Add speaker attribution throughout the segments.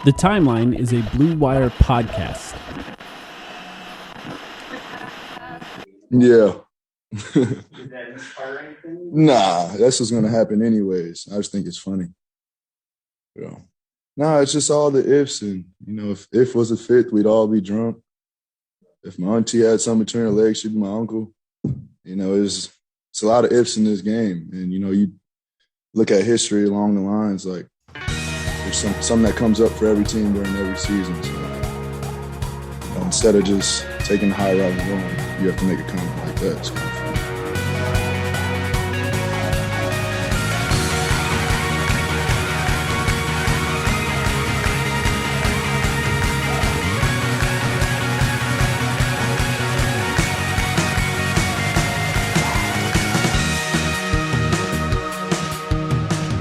Speaker 1: The Timeline is a Blue Wire podcast.
Speaker 2: Yeah. Did that inspire anything? Nah, that's just going to happen anyways. I just think it's funny. Yeah. Nah, it's just all the ifs. And, if was a fifth, we'd all be drunk. If my auntie had some maternal leg, she'd be my uncle. It's a lot of ifs in this game. And, you look at history along the lines, like, there's something that comes up for every team during every season. So, instead of just taking the high route and going, you have to make a comment like that. It's kind of fun.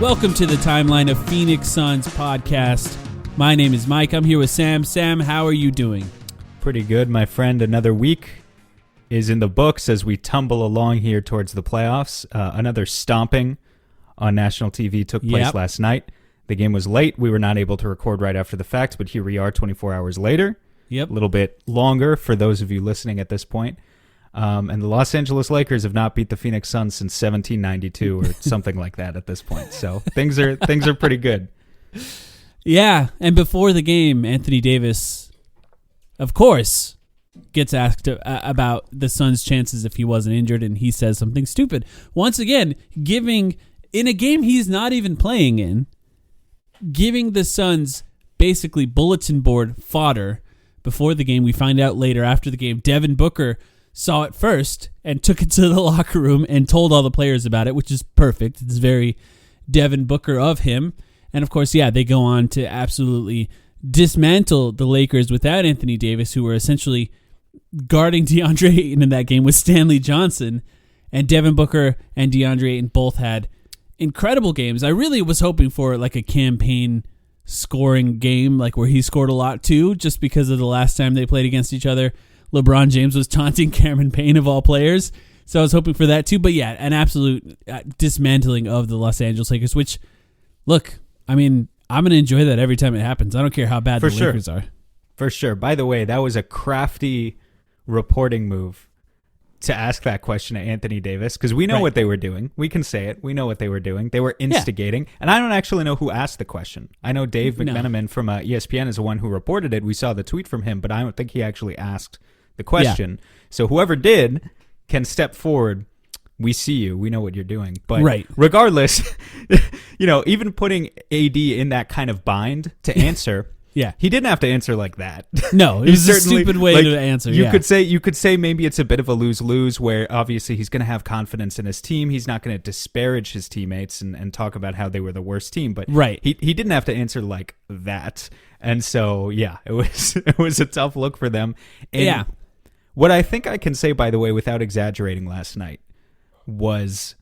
Speaker 1: Welcome to the Timeline of Phoenix Suns podcast. My name is Mike. I'm here with Sam. Sam, how are you doing?
Speaker 3: Pretty good, my friend. Another week is in the books as we tumble along here towards the playoffs. Another stomping on national TV took place last night. The game was late. We were not able to record right after the fact, but here we are 24 hours later.
Speaker 1: Yep.
Speaker 3: A little bit longer for those of you listening at this point. And the Los Angeles Lakers have not beat the Phoenix Suns since 1792 or something like that at this point. So things are pretty good.
Speaker 1: Yeah, and before the game, Anthony Davis, of course, gets asked about the Suns' chances if he wasn't injured, and he says something stupid. Once again, in a game he's not even playing in, giving the Suns basically bulletin board fodder before the game. We find out later after the game, Devin Booker saw it first and took it to the locker room and told all the players about it, which is perfect. It's very Devin Booker of him. And of course, they go on to absolutely dismantle the Lakers without Anthony Davis, who were essentially guarding DeAndre Ayton in that game with Stanley Johnson. And Devin Booker and DeAndre Ayton both had incredible games. I really was hoping for like a campaign scoring game, like where he scored a lot too, just because of the last time they played against each other. LeBron James was taunting Cameron Payne of all players. So I was hoping for that too. But yeah, an absolute dismantling of the Los Angeles Lakers, which, look, I mean, I'm going to enjoy that every time it happens. I don't care how bad Lakers are.
Speaker 3: For sure. By the way, that was a crafty reporting move to ask that question to Anthony Davis, because we know what they were doing. We can say it. We know what they were doing. They were instigating. Yeah. And I don't actually know who asked the question. I know Dave McMenamin from ESPN is the one who reported it. We saw the tweet from him, but I don't think he actually asked the question. Yeah. So whoever did can step forward. We see you. We know what you're doing. But regardless, even putting AD in that kind of bind to answer, he didn't have to answer like that.
Speaker 1: No, it was a stupid way to answer.
Speaker 3: You could say maybe it's a bit of a lose-lose, where obviously he's going to have confidence in his team. He's not going to disparage his teammates and talk about how they were the worst team. But he didn't have to answer like that. And so it was a tough look for them. And what I think I can say, by the way, without exaggerating, last night was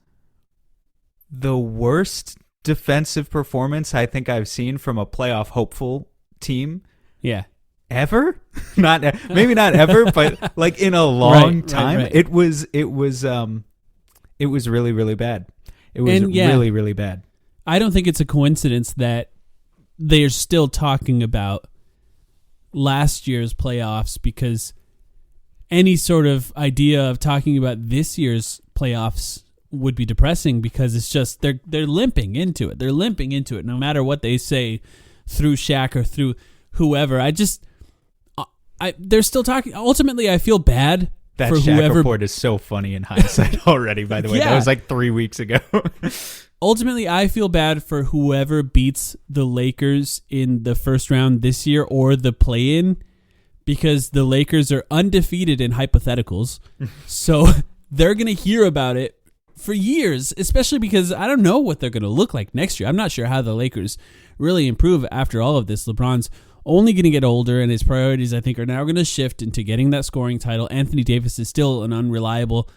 Speaker 3: the worst defensive performance I think I've seen from a playoff hopeful team.
Speaker 1: Yeah.
Speaker 3: Ever? Maybe not ever, but like in a long time. Right. It was really, really bad. It was really, really bad.
Speaker 1: I don't think it's a coincidence that they're still talking about last year's playoffs, because any sort of idea of talking about this year's playoffs would be depressing, because it's just they're limping into it. They're limping into it no matter what they say through Shaq or through whoever. They're still talking. Ultimately, I feel bad
Speaker 3: that
Speaker 1: for
Speaker 3: Shaq
Speaker 1: whoever.
Speaker 3: Report is so funny in hindsight already, by the way. That was like 3 weeks ago.
Speaker 1: Ultimately, I feel bad for whoever beats the Lakers in the first round this year or the play-in, because the Lakers are undefeated in hypotheticals. So they're going to hear about it for years, especially because I don't know what they're going to look like next year. I'm not sure how the Lakers really improve after all of this. LeBron's only going to get older, and his priorities, I think, are now going to shift into getting that scoring title. Anthony Davis is still an unreliable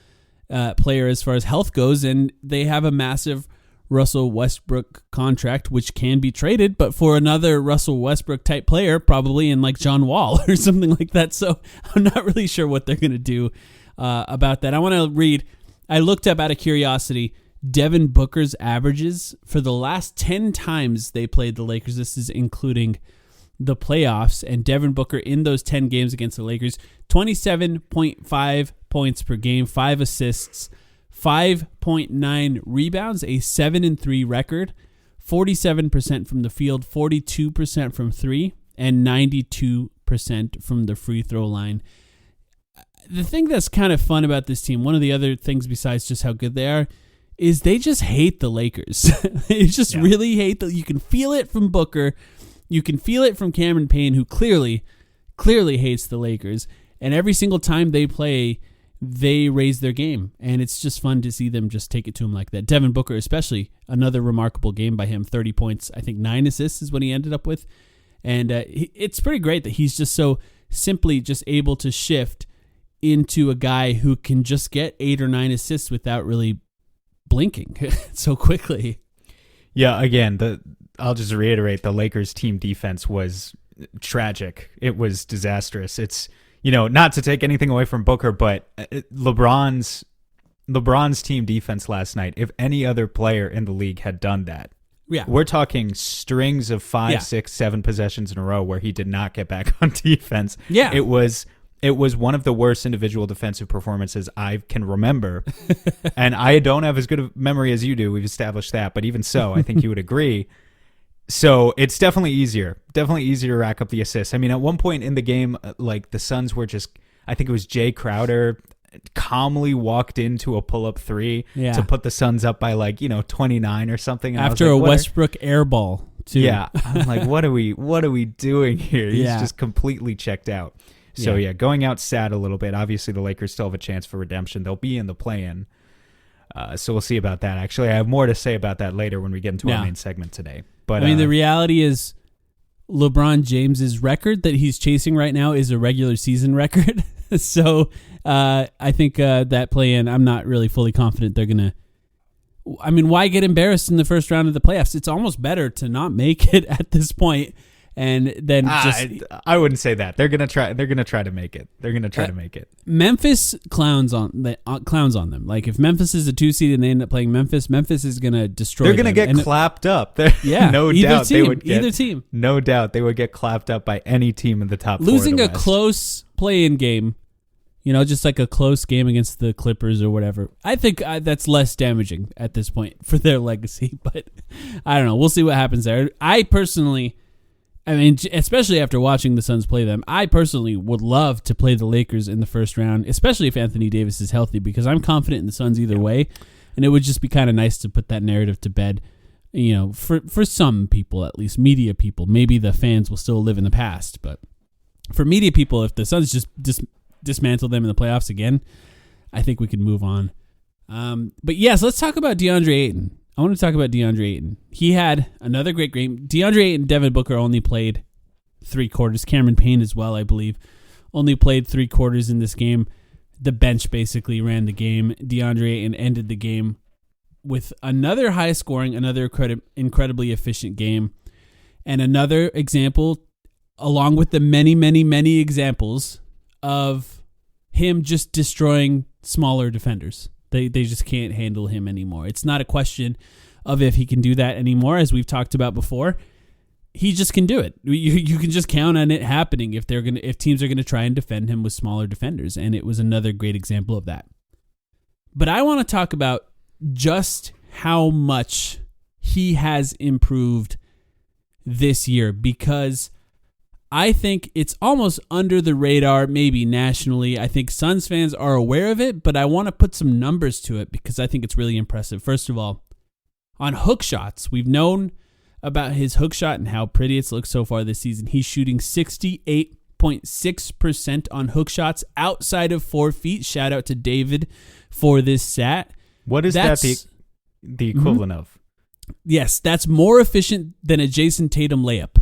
Speaker 1: player as far as health goes, and they have a massive Russell Westbrook contract, which can be traded, but for another Russell Westbrook type player, probably in like John Wall or something like that. So I'm not really sure what they're going to do about that. I want to read, I looked up out of curiosity, Devin Booker's averages for the last 10 times they played the Lakers. This is including the playoffs. And Devin Booker in those 10 games against the Lakers, 27.5 points per game, 5 assists, 5.9 rebounds, a 7-3 record, 47% from the field, 42% from three, and 92% from the free throw line. The thing that's kind of fun about this team, one of the other things besides just how good they are, is they just hate the Lakers. They just really hate you can feel it from Booker. You can feel it from Cameron Payne, who clearly hates the Lakers. And every single time they play, they raise their game. And it's just fun to see them just take it to him like that. Devin Booker especially, another remarkable game by him. 30 points, I think 9 assists is what he ended up with. And it's pretty great that he's just so simply just able to shift into a guy who can just get 8 or 9 assists without really blinking so quickly.
Speaker 3: Yeah, again, I'll just reiterate, the Lakers team defense was tragic. It was disastrous. It's, not to take anything away from Booker, but LeBron's team defense last night, if any other player in the league had done that, we're talking strings of 5, 6, 7 possessions in a row where he did not get back on defense.
Speaker 1: Yeah.
Speaker 3: It was one of the worst individual defensive performances I can remember. And I don't have as good a memory as you do. We've established that. But even so, I think you would agree. So it's definitely easier to rack up the assists. I mean, at one point in the game, like the Suns were just, I think it was Jay Crowder calmly walked into a pull-up three to put the Suns up by 29 or something. And
Speaker 1: after a Westbrook air ball, too.
Speaker 3: Yeah. I'm like, what are we doing here? He's just completely checked out. So, going out sad a little bit. Obviously, the Lakers still have a chance for redemption. They'll be in the play-in. So we'll see about that. Actually, I have more to say about that later when we get into our main segment today. But
Speaker 1: the reality is LeBron James's record that he's chasing right now is a regular season record. So I think that play-in, I'm not really fully confident they're going to... I mean, why get embarrassed in the first round of the playoffs? It's almost better to not make it at this point. And then
Speaker 3: I wouldn't say that. They're gonna try to make it. They're gonna try to make it.
Speaker 1: Memphis clowns on them. Like if Memphis is a 2 seed and they end up playing Memphis is gonna destroy.
Speaker 3: They're gonna get clapped up. No doubt they would get either team. No doubt they would get clapped up by any team in the top.
Speaker 1: Losing
Speaker 3: 4
Speaker 1: a close play-in game, just like a close game against the Clippers or whatever. I think that's less damaging at this point for their legacy. But I don't know. We'll see what happens there. I mean, especially after watching the Suns play them, I personally would love to play the Lakers in the first round, especially if Anthony Davis is healthy, because I'm confident in the Suns either way, and it would just be kind of nice to put that narrative to bed, for some people, at least media people. Maybe the fans will still live in the past, but for media people, if the Suns just dismantle them in the playoffs again, I think we can move on. But yes, let's talk about DeAndre Ayton. I want to talk about DeAndre Ayton. He had another great game. DeAndre Ayton and Devin Booker only played 3 quarters. Cameron Payne as well, I believe, only played 3 quarters in this game. The bench basically ran the game. DeAndre Ayton ended the game with another high scoring, another incredibly efficient game, and another example, along with the many, many, many examples of him just destroying smaller defenders. They just can't handle him anymore. It's not a question of if he can do that anymore, as we've talked about before. He just can do it. You can just count on it happening if teams are gonna try and defend him with smaller defenders, and it was another great example of that. But I want to talk about just how much he has improved this year, because I think it's almost under the radar, maybe nationally. I think Suns fans are aware of it, but I want to put some numbers to it because I think it's really impressive. First of all, on hook shots, we've known about his hook shot and how pretty it's looked so far this season. He's shooting 68.6% on hook shots outside of 4 feet. Shout out to David for this stat.
Speaker 3: What is that the equivalent of?
Speaker 1: Yes, that's more efficient than a Jason Tatum layup.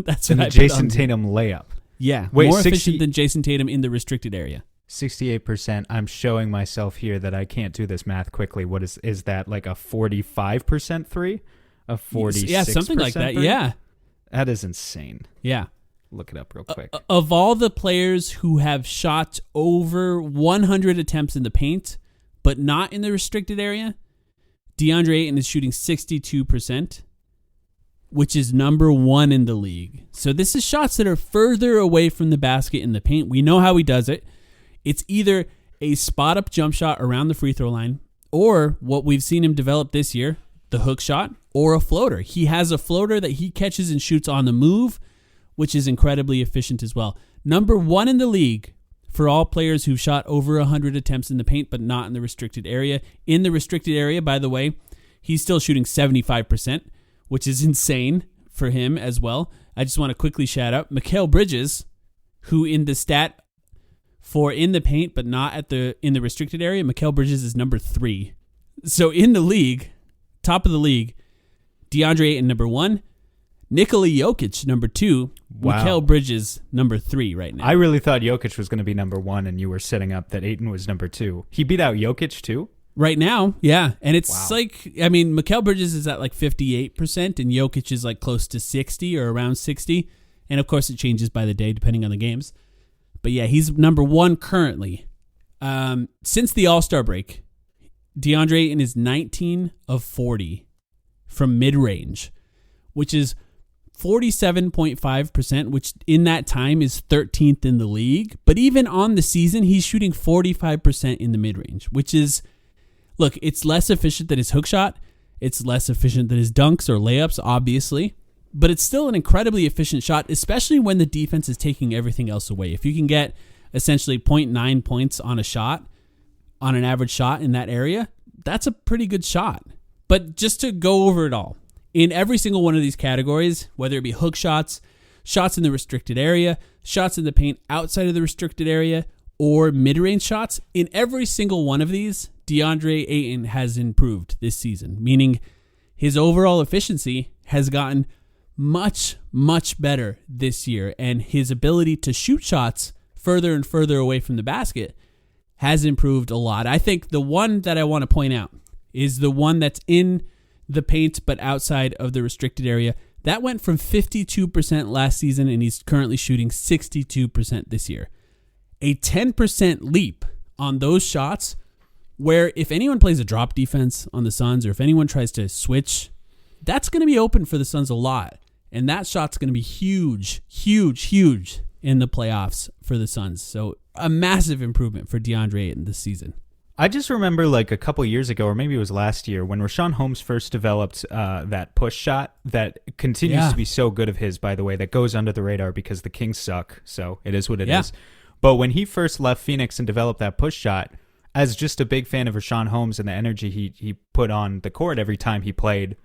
Speaker 1: That's
Speaker 3: a Jason Tatum layup.
Speaker 1: Yeah, more efficient than Jason Tatum in the restricted area.
Speaker 3: 68%. I'm showing myself here that I can't do this math quickly. What is that, like a 45% three? A 46%?
Speaker 1: Yeah, something like that.
Speaker 3: Three?
Speaker 1: Yeah.
Speaker 3: That is insane.
Speaker 1: Yeah.
Speaker 3: Look it up real quick.
Speaker 1: Of all the players who have shot over 100 attempts in the paint, but not in the restricted area, DeAndre Ayton is shooting 62%. which is number 1 in the league. So this is shots that are further away from the basket in the paint. We know how he does it. It's either a spot-up jump shot around the free throw line, or what we've seen him develop this year, the hook shot, or a floater. He has a floater that he catches and shoots on the move, which is incredibly efficient as well. Number 1 in the league for all players who've shot over 100 attempts in the paint, but not in the restricted area. In the restricted area, by the way, he's still shooting 75%, which is insane for him as well. I just want to quickly shout out Mikal Bridges, who in the stat for in the paint, but not in the restricted area, Mikal Bridges is number 3. So in the league, top of the league, DeAndre Ayton number 1, Nikola Jokic number 2,
Speaker 3: Wow.
Speaker 1: Mikal Bridges number 3 right now.
Speaker 3: I really thought Jokic was going to be number 1, and you were setting up that Ayton was number 2. He beat out Jokic too?
Speaker 1: Right now, yeah. And it's
Speaker 3: Wow.
Speaker 1: like, I mean, Mikal Bridges is at like 58%, and Jokic is like close to 60 or around 60. And of course, it changes by the day depending on the games. But yeah, he's number 1 currently. Since the All-Star break, DeAndre Ayton is 19 of 40 from mid-range, which is 47.5%, which in that time is 13th in the league. But even on the season, he's shooting 45% in the mid-range, which is, look, it's less efficient than his hook shot. It's less efficient than his dunks or layups, obviously. But it's still an incredibly efficient shot, especially when the defense is taking everything else away. If you can get essentially 0.9 points on a shot, on an average shot in that area, that's a pretty good shot. But just to go over it all, in every single one of these categories, whether it be hook shots, shots in the restricted area, shots in the paint outside of the restricted area, or mid-range shots, in every single one of these, DeAndre Ayton has improved this season, meaning his overall efficiency has gotten much, much better this year, and his ability to shoot shots further and further away from the basket has improved a lot. I think the one that I want to point out is the one that's in the paint but outside of the restricted area. That went from 52% last season, and he's currently shooting 62% this year. A 10% leap on those shots, where if anyone plays a drop defense on the Suns, or if anyone tries to switch, that's going to be open for the Suns a lot. And that shot's going to be huge, huge, huge in the playoffs for the Suns. So a massive improvement for DeAndre Ayton this season.
Speaker 3: I just remember like a couple years ago, or maybe it was last year, when Rashawn Holmes first developed that push shot that continues to be so good of his, by the way, that goes under the radar because the Kings suck. So it is what it is. But when he first left Phoenix and developed that push shot, as just a big fan of Rashawn Holmes and the energy he put on the court every time he played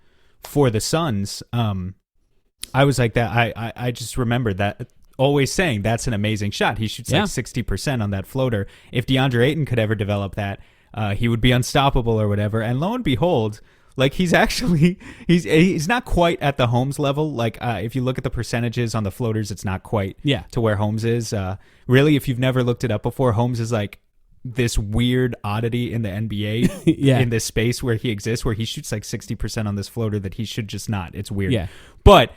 Speaker 3: for the Suns, I was like that. I just remember that always saying that's an amazing shot. He shoots like 60% on that floater. If DeAndre Ayton could ever develop that, he would be unstoppable or whatever. And lo and behold, like he's not quite at the Holmes level. Like if you look at the percentages on the floaters, it's not quite to where Holmes is. Really, if you've never looked it up before, Holmes is like this weird oddity in the NBA in this space where he exists, where he shoots like 60% on this floater that he should just not. It's weird. Yeah. But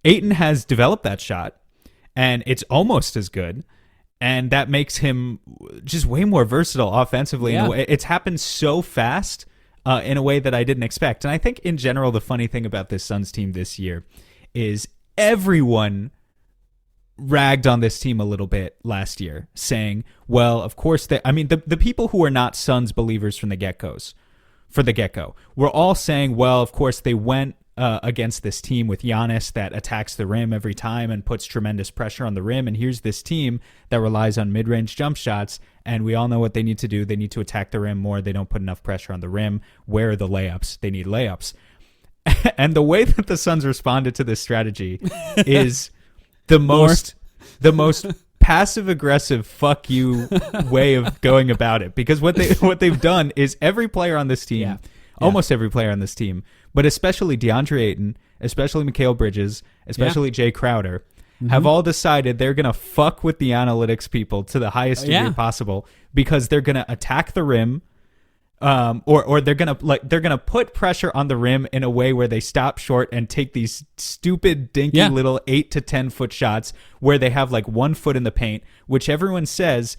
Speaker 3: Ayton has developed that shot, and it's almost as good, and that makes him just way more versatile offensively. In a way. It's happened so fast in a way that I didn't expect. And I think in general, the funny thing about this Suns team this year is everyone ragged on this team a little bit last year, saying, well, of course, the people who are not Suns believers from the get-go, were all saying, well, of course, they went against this team with Giannis that attacks the rim every time and puts tremendous pressure on the rim. And here's this team that relies on mid-range jump shots, and we all know what they need to do. They need to attack the rim more. They don't put enough pressure on the rim. Where are the layups? They need layups. And the way that the Suns responded to this strategy is the most passive-aggressive fuck you way of going about it. Because what they've done is every player on this team, almost every player on this team, but especially DeAndre Ayton, especially Mikal Bridges, especially Jay Crowder, have all decided they're going to fuck with the analytics people to the highest degree possible, because they're going to attack the rim, or they're gonna put pressure on the rim in a way where they stop short and take these stupid dinky little 8 to 10 foot shots where they have like 1 foot in the paint, which everyone says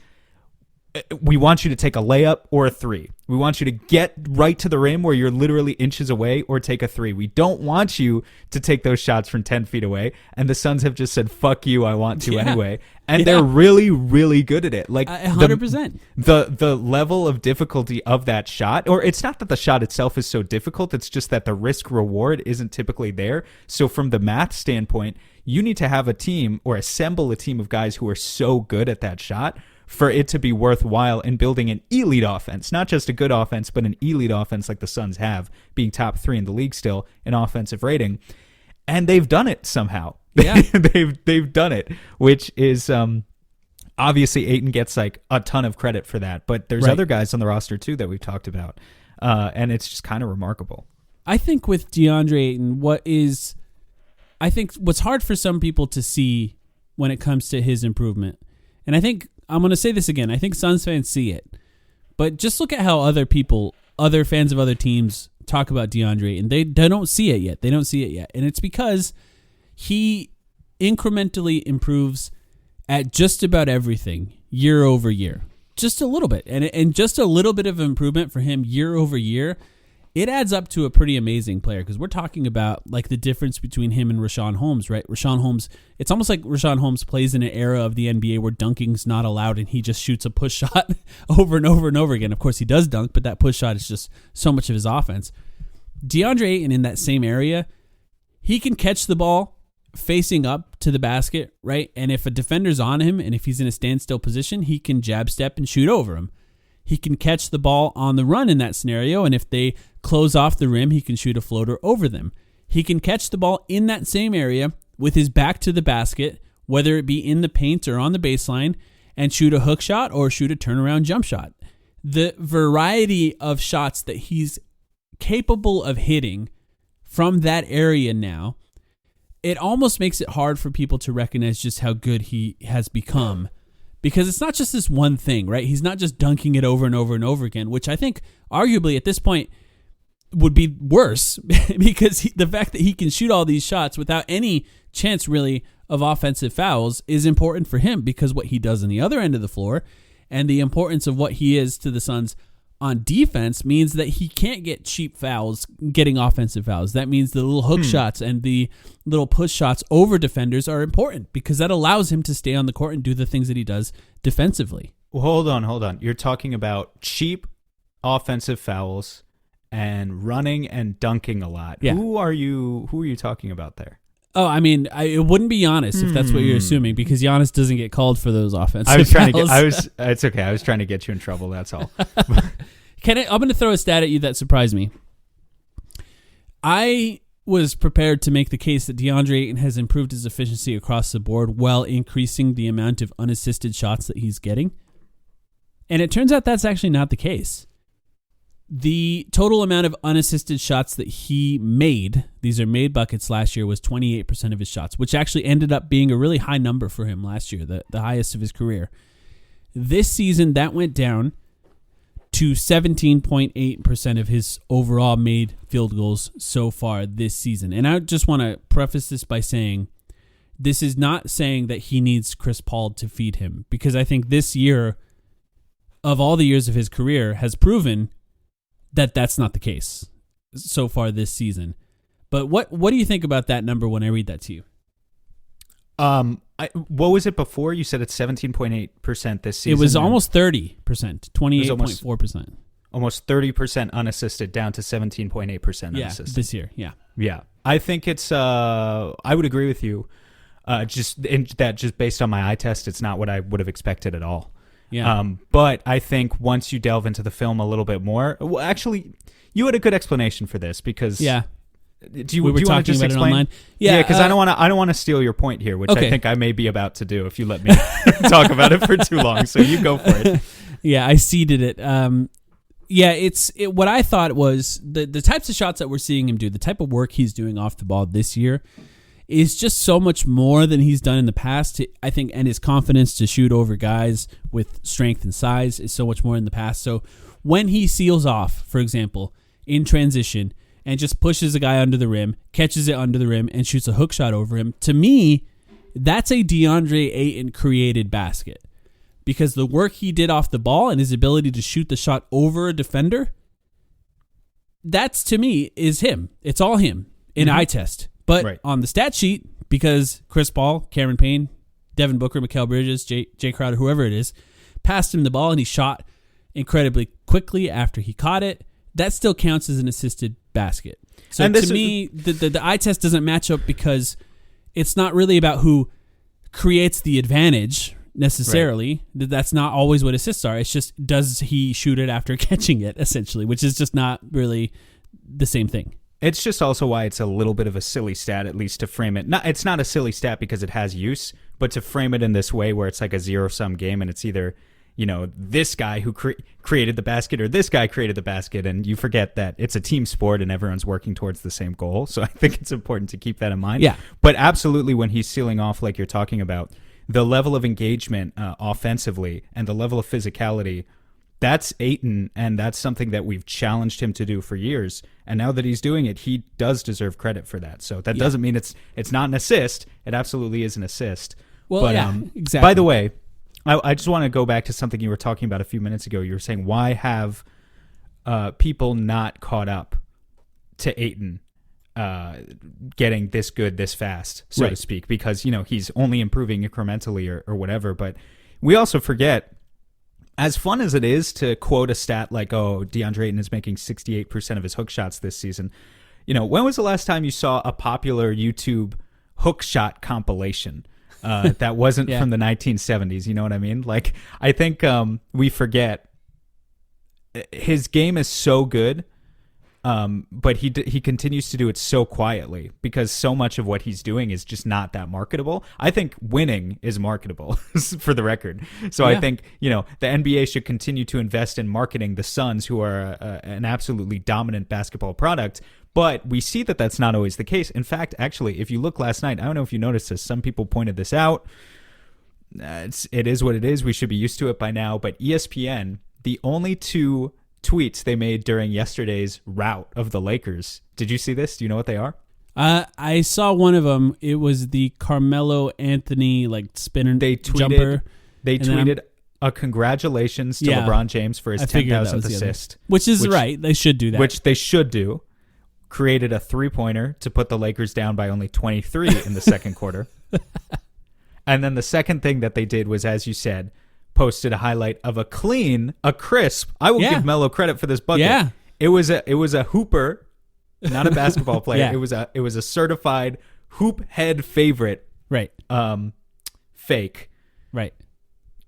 Speaker 3: we want you to take a layup or a three. We want you to get right to the rim where you're literally inches away or take a three. We don't want you to take those shots from 10 feet away. And the Suns have just said, fuck you, I want to anyway. And they're really, really good at it. Like
Speaker 1: 100%.
Speaker 3: The level of difficulty of that shot, or it's not that the shot itself is so difficult, it's just that the risk reward isn't typically there. So from the math standpoint, you need to have a team or assemble a team of guys who are so good at that shot for it to be worthwhile in building an elite offense, not just a good offense, but an elite offense like the Suns have, being top 3 in the league still in offensive rating. And they've done it somehow.
Speaker 1: Yeah.
Speaker 3: they've done it, which is obviously Ayton gets like a ton of credit for that, but there's other guys on the roster too that we've talked about, and it's just kind of remarkable.
Speaker 1: I think with DeAndre Ayton, what's hard for some people to see when it comes to his improvement, and I think I'm going to say this again, I think Suns fans see it, but just look at how other fans of other teams talk about DeAndre Ayton. They don't see it yet. And it's because he incrementally improves at just about everything year over year. Just a little bit. And just a little bit of improvement for him year over year, it adds up to a pretty amazing player, because we're talking about like the difference between him and Rashawn Holmes, right? Rashawn Holmes, it's almost like Rashawn Holmes plays in an era of the NBA where dunking's not allowed and he just shoots a push shot over and over and over again. Of course, he does dunk, but that push shot is just so much of his offense. DeAndre Ayton in that same area, he can catch the ball facing up to the basket, right? And if a defender's on him and if he's in a standstill position, he can jab step and shoot over him. He can catch the ball on the run in that scenario, and if they close off the rim, he can shoot a floater over them. He can catch the ball in that same area with his back to the basket, whether it be in the paint or on the baseline, and shoot a hook shot or shoot a turnaround jump shot. The variety of shots that he's capable of hitting from that area now, it almost makes it hard for people to recognize just how good he has become. Because it's not just this one thing, right? He's not just dunking it over and over and over again, which I think arguably at this point would be worse because the fact that he can shoot all these shots without any chance really of offensive fouls is important for him, because what he does on the other end of the floor and the importance of what he is to the Suns on defense means that he can't get cheap fouls getting offensive fouls. That means the little hook shots and the little push shots over defenders are important, because that allows him to stay on the court and do the things that he does defensively.
Speaker 3: Well, hold on. You're talking about cheap offensive fouls and running and dunking a lot.
Speaker 1: Yeah.
Speaker 3: Who are you talking about there?
Speaker 1: Oh, I mean, it wouldn't be Giannis if that's what you're assuming, because Giannis doesn't get called for those offensive fouls.
Speaker 3: It's okay. I was trying to get you in trouble. That's all.
Speaker 1: I'm going to throw a stat at you that surprised me. I was prepared to make the case that DeAndre Ayton has improved his efficiency across the board while increasing the amount of unassisted shots that he's getting. And it turns out that's actually not the case. The total amount of unassisted shots that he made, these are made buckets last year, was 28% of his shots, which actually ended up being a really high number for him last year, the highest of his career. This season, that went down to 17.8% of his overall made field goals so far this season. And I just want to preface this by saying this is not saying that he needs Chris Paul to feed him, because I think this year, of all the years of his career, has proven that that's not the case so far this season. But what do you think about that number when I read that to you?
Speaker 3: What was it before? You said it's 17.8% this season.
Speaker 1: It was almost 30%, 28.4%.
Speaker 3: Almost 30% unassisted, down to 17.8% unassisted.
Speaker 1: This year, yeah.
Speaker 3: Yeah. I think it's, I would agree with you. Just based on my eye test, it's not what I would have expected at all.
Speaker 1: Yeah.
Speaker 3: But I think once you delve into the film a little bit more, well, actually, you had a good explanation for this, because
Speaker 1: yeah.
Speaker 3: Do you want to just explain?
Speaker 1: Yeah,
Speaker 3: because I don't want to steal your point here, which I think I may be about to do if you let me talk about it for too long. So you go for it.
Speaker 1: Yeah, I seeded it. What I thought was the types of shots that we're seeing him do, the type of work he's doing off the ball this year, is just so much more than he's done in the past. I think, and his confidence to shoot over guys with strength and size is so much more in the past. So when he seals off, for example, in transition, and just pushes a guy under the rim, catches it under the rim, and shoots a hook shot over him, to me, that's a DeAndre Ayton created basket. because the work he did off the ball and his ability to shoot the shot over a defender, that's, to me, is him. It's all him in eye test. But on the stat sheet, because Chris Paul, Cameron Payne, Devin Booker, Mikal Bridges, Jay Crowder, whoever it is, passed him the ball and he shot incredibly quickly after he caught it, that still counts as an assisted basket. So and to me, the eye test doesn't match up because it's not really about who creates the advantage necessarily. Right. That's not always what assists are. It's just, does he shoot it after catching it, essentially, which is just not really the same thing.
Speaker 3: It's just also why it's a little bit of a silly stat, at least to frame it. It's not a silly stat because it has use, but to frame it in this way where it's like a zero-sum game and it's either, this guy who created the basket or this guy created the basket, and you forget that it's a team sport and everyone's working towards the same goal. So I think it's important to keep that in mind.
Speaker 1: Yeah.
Speaker 3: But absolutely, when he's sealing off like you're talking about, the level of engagement offensively and the level of physicality, that's Ayton, and that's something that we've challenged him to do for years. And now that he's doing it, he does deserve credit for that. So that doesn't mean it's not an assist. It absolutely is an assist.
Speaker 1: Well,
Speaker 3: but,
Speaker 1: exactly.
Speaker 3: By the way, I just want to go back to something you were talking about a few minutes ago. You were saying, why have people not caught up to Ayton getting this good this fast, so to speak? Because, he's only improving incrementally or whatever. But we also forget, as fun as it is to quote a stat like, DeAndre Ayton is making 68% of his hook shots this season, when was the last time you saw a popular YouTube hook shot compilation that wasn't from the 1970s? You know what I mean? Like, I think we forget his game is so good, but he continues to do it so quietly because so much of what he's doing is just not that marketable. I think winning is marketable, for the record. So I think, the NBA should continue to invest in marketing the Suns, who are an absolutely dominant basketball product. But we see that that's not always the case. In fact, actually, if you look last night, I don't know if you noticed this, some people pointed this out. It is what it is. We should be used to it by now. But ESPN, the only two tweets they made during yesterday's rout of the Lakers. Did you see this? Do you know what they are?
Speaker 1: I saw one of them. It was the Carmelo Anthony spinner jumper.
Speaker 3: They tweeted a congratulations to LeBron James for his 10,000th assist.
Speaker 1: Which is right. They should do that.
Speaker 3: Which they should do. Created a three-pointer to put the Lakers down by only 23 in the second quarter. And then the second thing that they did was, as you said, posted a highlight of a crisp. I will give Melo credit for this bucket. Yeah. It was a hooper, not a basketball player. It was a certified hoop head favorite.
Speaker 1: Right.
Speaker 3: Fake.
Speaker 1: Right.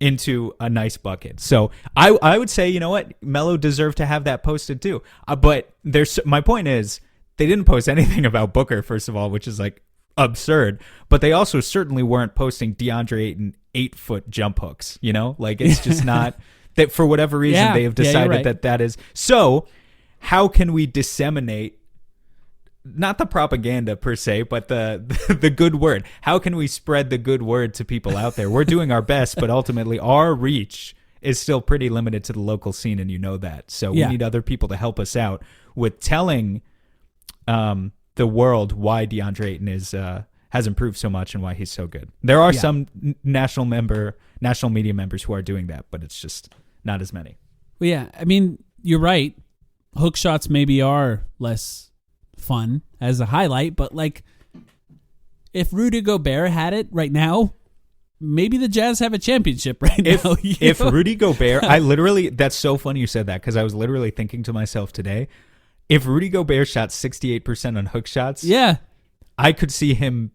Speaker 3: Into a nice bucket. So I would say, you know what, Melo deserved to have that posted too. But my point is, they didn't post anything about Booker, first of all, which is absurd. But they also certainly weren't posting DeAndre Ayton 8-foot jump hooks. It's just not that, for whatever reason they have decided that is. So how can we disseminate, not the propaganda per se, but the good word? How can we spread the good word to people out there? We're doing our best, but ultimately our reach is still pretty limited to the local scene, and you know that. So we need other people to help us out with telling the world why DeAndre Ayton has improved so much and why he's so good. There are some national media members who are doing that, but it's just not as many.
Speaker 1: Well, yeah, I mean, you're right. Hook shots maybe are less fun as a highlight, but if Rudy Gobert had it right now, maybe the Jazz have a championship right now.
Speaker 3: If Rudy Gobert, that's so funny you said that, because I was literally thinking to myself today, if Rudy Gobert shot 68% on hook shots, I could see him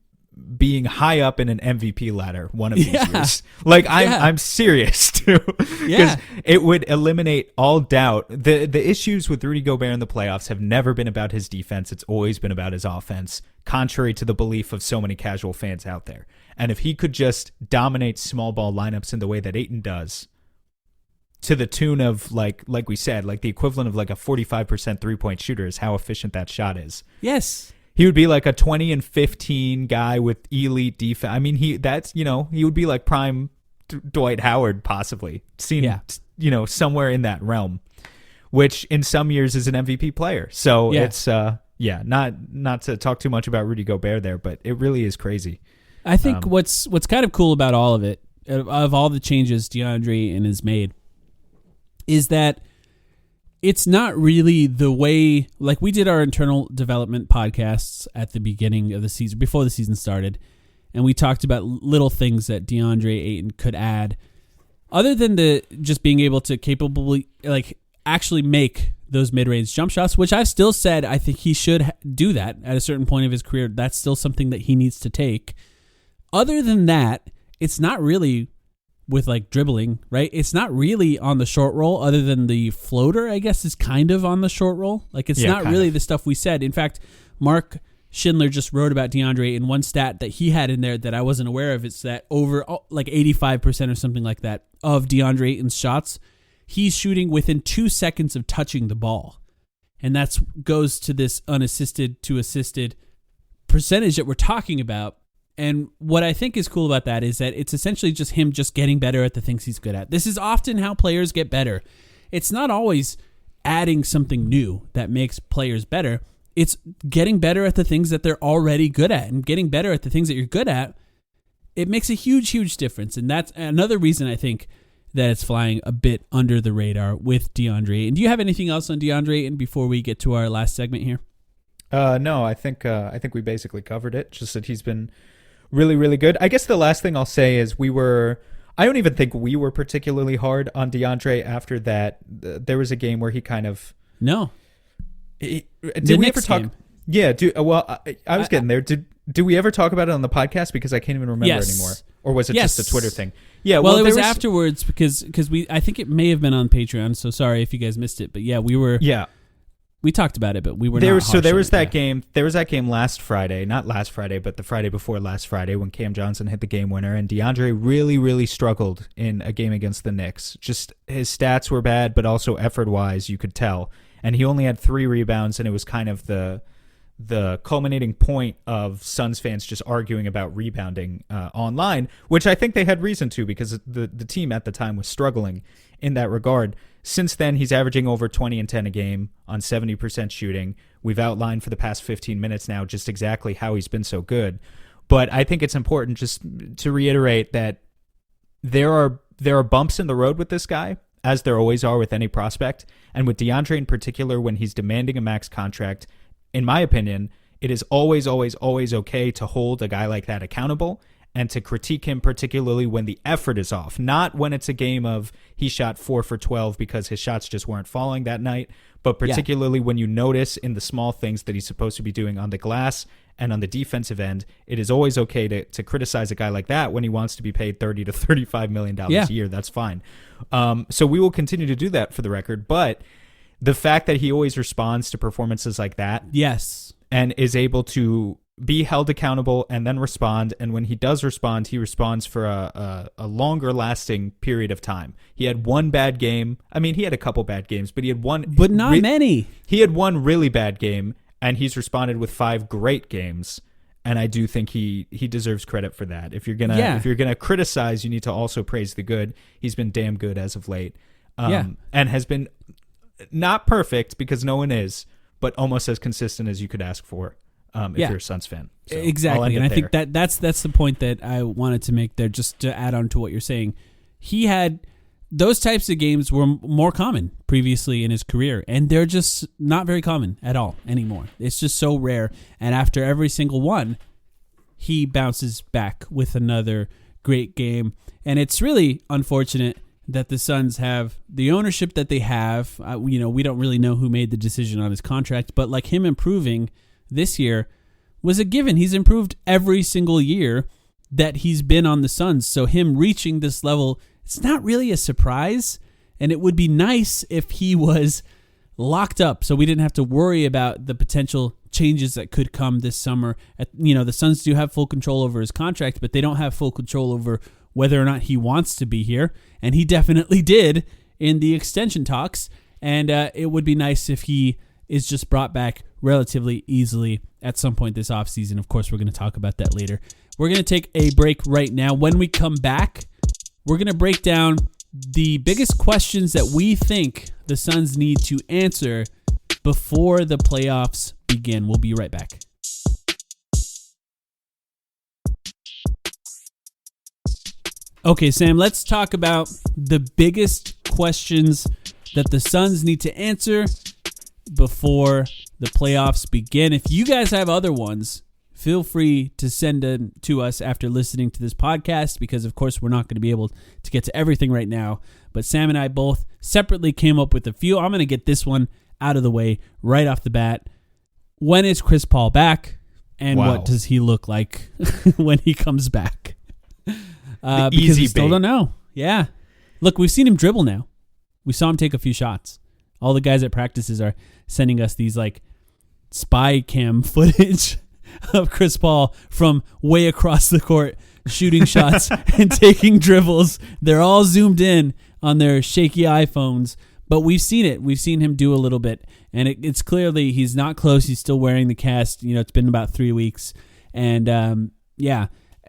Speaker 3: being high up in an MVP ladder one of these years. I'm serious too, because it would eliminate all doubt. The issues with Rudy Gobert in the playoffs have never been about his defense. It's always been about his offense, contrary to the belief of so many casual fans out there. And if he could just dominate small ball lineups in the way that Ayton does, to the tune of like we said, the equivalent of a 45% 3-point shooter is how efficient that shot is.
Speaker 1: Yes.
Speaker 3: He would be a 20 and 15 guy with elite defense. I mean, he would be prime Dwight Howard, possibly somewhere in that realm, which in some years is an MVP player. So it's not to talk too much about Rudy Gobert there, but it really is crazy.
Speaker 1: I think what's kind of cool about all of it of all the changes DeAndre Ayton has made is that it's not really the way, like we did our internal development podcasts at the beginning of the season, before the season started, and we talked about little things that DeAndre Ayton could add, other than the just being able to capably, like, actually make those mid-range jump shots, which I've still said I think he should do that at a certain point of his career. That's still something that he needs to take. Other than that, it's not really with like dribbling, right? It's not really on the short roll, other than the floater, I guess, is kind of on the short roll. Like, it's not really the stuff we said. In fact, Mark Schindler just wrote about DeAndre, and one stat that he had in there that I wasn't aware of is that over like 85% or something like that of DeAndre Ayton's shots, he's shooting within 2 seconds of touching the ball. And that goes to this unassisted to assisted percentage that we're talking about. And what I think is cool about that is that it's essentially just him just getting better at the things he's good at. This is often how players get better. It's not always adding something new that makes players better. It's getting better at the things that they're already good at. And getting better at the things that you're good at, it makes a huge, huge difference. And that's another reason I think that it's flying a bit under the radar with DeAndre. And do you have anything else on DeAndre and before we get to our last segment here?
Speaker 3: No, I think we basically covered it. Just that he's been really, really good. I guess the last thing I'll say is I don't even think we were particularly hard on DeAndre after that. There was a game where he kind of...
Speaker 1: No.
Speaker 3: Did we ever talk... Game. Yeah, I was getting there. Did we ever talk about it on the podcast? Because I can't even remember anymore. Or was it just a Twitter thing? Yeah,
Speaker 1: well, it was afterwards because I think it may have been on Patreon, so sorry if you guys missed it. But yeah, we were... Yeah. We talked about it, but we were not.
Speaker 3: So there was that game. There was that game last Friday, not last Friday, but the Friday before last Friday when Cam Johnson hit the game winner, and DeAndre really, really struggled in a game against the Knicks. Just his stats were bad, but also effort-wise, you could tell. And he only had 3 rebounds, and it was kind of the culminating point of Suns fans just arguing about rebounding online, which I think they had reason to because the team at the time was struggling in that regard. Since then, he's averaging over 20 and 10 a game on 70% shooting. We've outlined for the past 15 minutes now just exactly how he's been so good. But I think it's important just to reiterate that there are bumps in the road with this guy, as there always are with any prospect. And with DeAndre in particular, when he's demanding a max contract, in my opinion, it is always, always, always okay to hold a guy like that accountable and to critique him, particularly when the effort is off. Not when it's a game of he shot 4 for 12 because his shots just weren't falling that night, but particularly when you notice in the small things that he's supposed to be doing on the glass and on the defensive end. It is always okay to criticize a guy like that when he wants to be paid $30 to $35 million a year. That's fine. So we will continue to do that for the record, but the fact that he always responds to performances like that, and is able to be held accountable and then respond, and when he does respond, he responds for a longer lasting period of time. He had one bad game. I mean, he had a couple bad games, but he had one,
Speaker 1: but not many.
Speaker 3: He had one really bad game, and he's responded with 5 great games. And I do think he deserves credit for that. If you're gonna criticize, you need to also praise the good. He's been damn good as of late, and has been not perfect because no one is, but almost as consistent as you could ask for. If you're a Suns fan. So
Speaker 1: exactly. And I think that's the point that I wanted to make there, just to add on to what you're saying. He had those types of games were more common previously in his career, and they're just not very common at all anymore. It's just so rare. And after every single one, he bounces back with another great game. And it's really unfortunate that the Suns have the ownership that they have. We don't really know who made the decision on his contract, but like him improving this year was a given. He's improved every single year that he's been on the Suns. So him reaching this level, it's not really a surprise. And it would be nice if he was locked up so we didn't have to worry about the potential changes that could come this summer. The Suns do have full control over his contract, but they don't have full control over whether or not he wants to be here. And he definitely did in the extension talks. And it would be nice if he is just brought back relatively easily at some point this offseason. Of course, we're going to talk about that later. We're going to take a break right now. When we come back, we're going to break down the biggest questions that we think the Suns need to answer before the playoffs begin. We'll be right back. Okay, Sam, let's talk about the biggest questions that the Suns need to answer before the playoffs begin. If you guys have other ones, feel free to send them to us after listening to this podcast, because, of course, we're not going to be able to get to everything right now. But Sam and I both separately came up with a few. I'm going to get this one out of the way right off the bat. When is Chris Paul back, and what does he look like when he comes back? Because we still don't know. Yeah. Look, we've seen him dribble now. We saw him take a few shots. All the guys at practices are sending us these like spy cam footage of Chris Paul from way across the court shooting shots and taking dribbles. They're all zoomed in on their shaky iPhones, but we've seen it. We've seen him do a little bit, and it's clearly he's not close. He's still wearing the cast. It's been about 3 weeks, and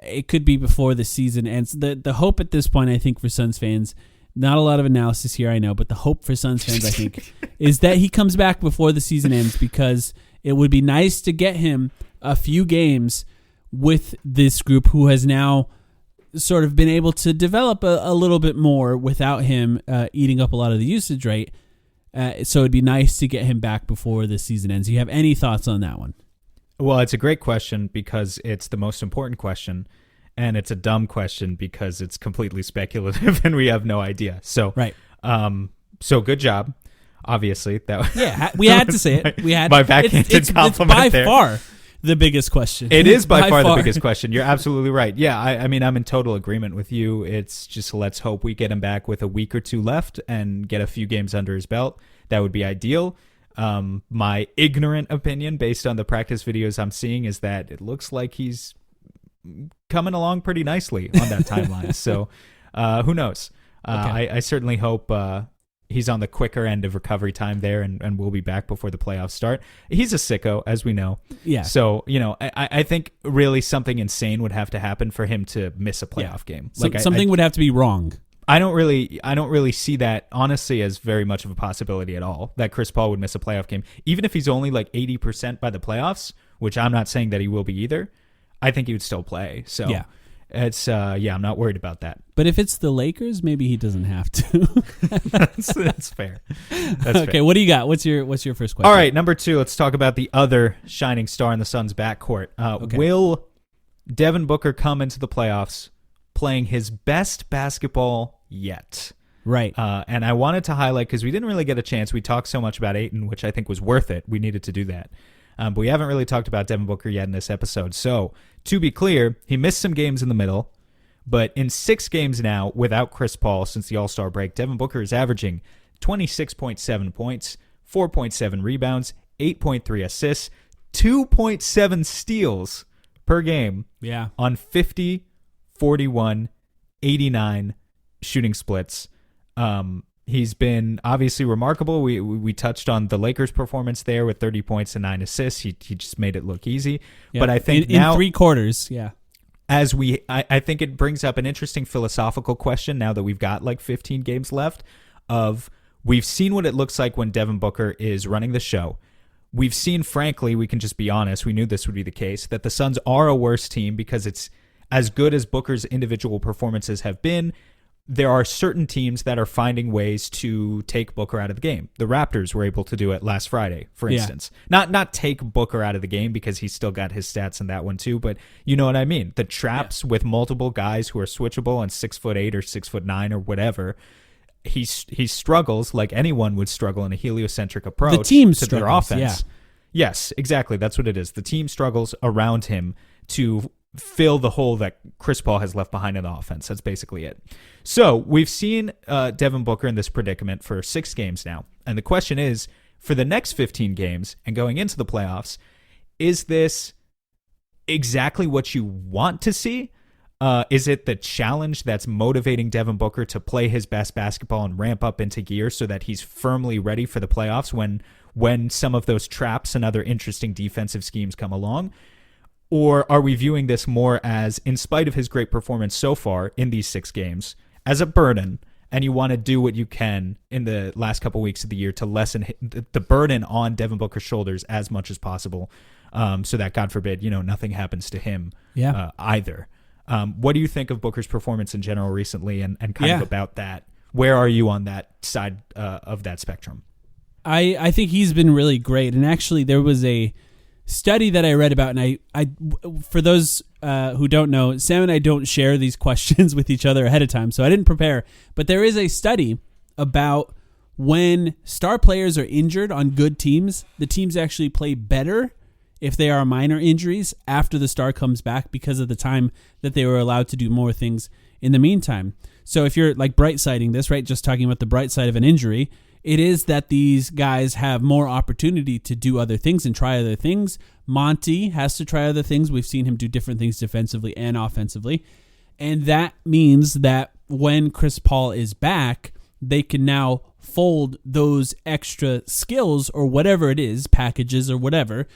Speaker 1: it could be before the season ends. The hope at this point, I think, for Suns fans, not a lot of analysis here, I know, but the hope for Suns fans, I think, is that he comes back before the season ends, because it would be nice to get him a few games with this group who has now sort of been able to develop a little bit more without him eating up a lot of the usage rate. So it'd be nice to get him back before the season ends. Do you have any thoughts on that one?
Speaker 3: Well, it's a great question because it's the most important question, and it's a dumb question because it's completely speculative and we have no idea. So,
Speaker 1: right.
Speaker 3: So good job. Obviously,
Speaker 1: we had to say it. We had
Speaker 3: my backhanded compliment.
Speaker 1: It's by far the biggest question.
Speaker 3: It is by far the biggest question. You're absolutely right. Yeah, I mean, I'm in total agreement with you. It's just, let's hope we get him back with a week or two left and get a few games under his belt. That would be ideal. My ignorant opinion, based on the practice videos I'm seeing, is that it looks like he's coming along pretty nicely on that timeline. So who knows?
Speaker 1: Okay.
Speaker 3: I certainly hope he's on the quicker end of recovery time there, and we'll be back before the playoffs start. He's a sicko, as we know.
Speaker 1: Yeah.
Speaker 3: So, I think really something insane would have to happen for him to miss a playoff game.
Speaker 1: Something would have to be wrong.
Speaker 3: I don't really see that, honestly, as very much of a possibility at all, that Chris Paul would miss a playoff game. Even if he's only like 80% by the playoffs, which I'm not saying that he will be either, I think he would still play. So
Speaker 1: yeah.
Speaker 3: It's I'm not worried about that.
Speaker 1: But if it's the Lakers, maybe he doesn't have to.
Speaker 3: That's fair. That's
Speaker 1: okay,
Speaker 3: fair.
Speaker 1: what do you got? What's your first question?
Speaker 3: All right, number 2, let's talk about the other shining star in the Suns' backcourt.
Speaker 1: Okay.
Speaker 3: Will Devin Booker come into the playoffs playing his best basketball yet?
Speaker 1: Right.
Speaker 3: And I wanted to highlight, because we didn't really get a chance. We talked so much about Ayton, which I think was worth it. We needed to do that. But we haven't really talked about Devin Booker yet in this episode. So, to be clear, he missed some games in the middle, but in 6 games now without Chris Paul since the All-Star break, Devin Booker is averaging 26.7 points, 4.7 rebounds, 8.3 assists, 2.7 steals per game on 50, 41, 89 shooting splits. He's been obviously remarkable. We touched on the Lakers' performance there with 30 points and 9 assists. He just made it look easy. Yeah. But I think
Speaker 1: in 3 quarters,
Speaker 3: I think it brings up an interesting philosophical question now that we've got like 15 games left. We've seen what it looks like when Devin Booker is running the show. We've seen, frankly, we can just be honest, we knew this would be the case, that the Suns are a worse team because it's as good as Booker's individual performances have been. There are certain teams that are finding ways to take Booker out of the game. The Raptors were able to do it last Friday, for instance. Not take Booker out of the game because he's still got his stats in that one too, but you know what I mean. The traps with multiple guys who are switchable and 6'8" or 6'9" or whatever. He struggles like anyone would struggle in a heliocentric approach
Speaker 1: the team
Speaker 3: to their offense. Yes, exactly. That's what it is. The team struggles around him to fill the hole that Chris Paul has left behind in the offense. That's basically it. So we've seen Devin Booker in this predicament for 6 games now. And the question is, for the next 15 games and going into the playoffs, is this exactly what you want to see? Is it the challenge that's motivating Devin Booker to play his best basketball and ramp up into gear so that he's firmly ready for the playoffs when some of those traps and other interesting defensive schemes come along? Or are we viewing this more as, in spite of his great performance so far in these 6 games, as a burden, and you want to do what you can in the last couple weeks of the year to lessen the burden on Devin Booker's shoulders as much as possible, so that, God forbid, nothing happens to him either. What do you think of Booker's performance in general recently and kind of about that? Where are you on that side of that spectrum?
Speaker 1: I think he's been really great. And actually, there was a study that I read about, and I for those who don't know, Sam and I don't share these questions with each other ahead of time, so I didn't prepare. But there is a study about when star players are injured on good teams, the teams actually play better if they are minor injuries after the star comes back because of the time that they were allowed to do more things in the meantime. So if you're like bright siding this, right, just talking about the bright side of an injury, it is that these guys have more opportunity to do other things and try other things. Monty has to try other things. We've seen him do different things defensively and offensively. And that means that when Chris Paul is back, they can now fold those extra skills or whatever it is, packages or whatever,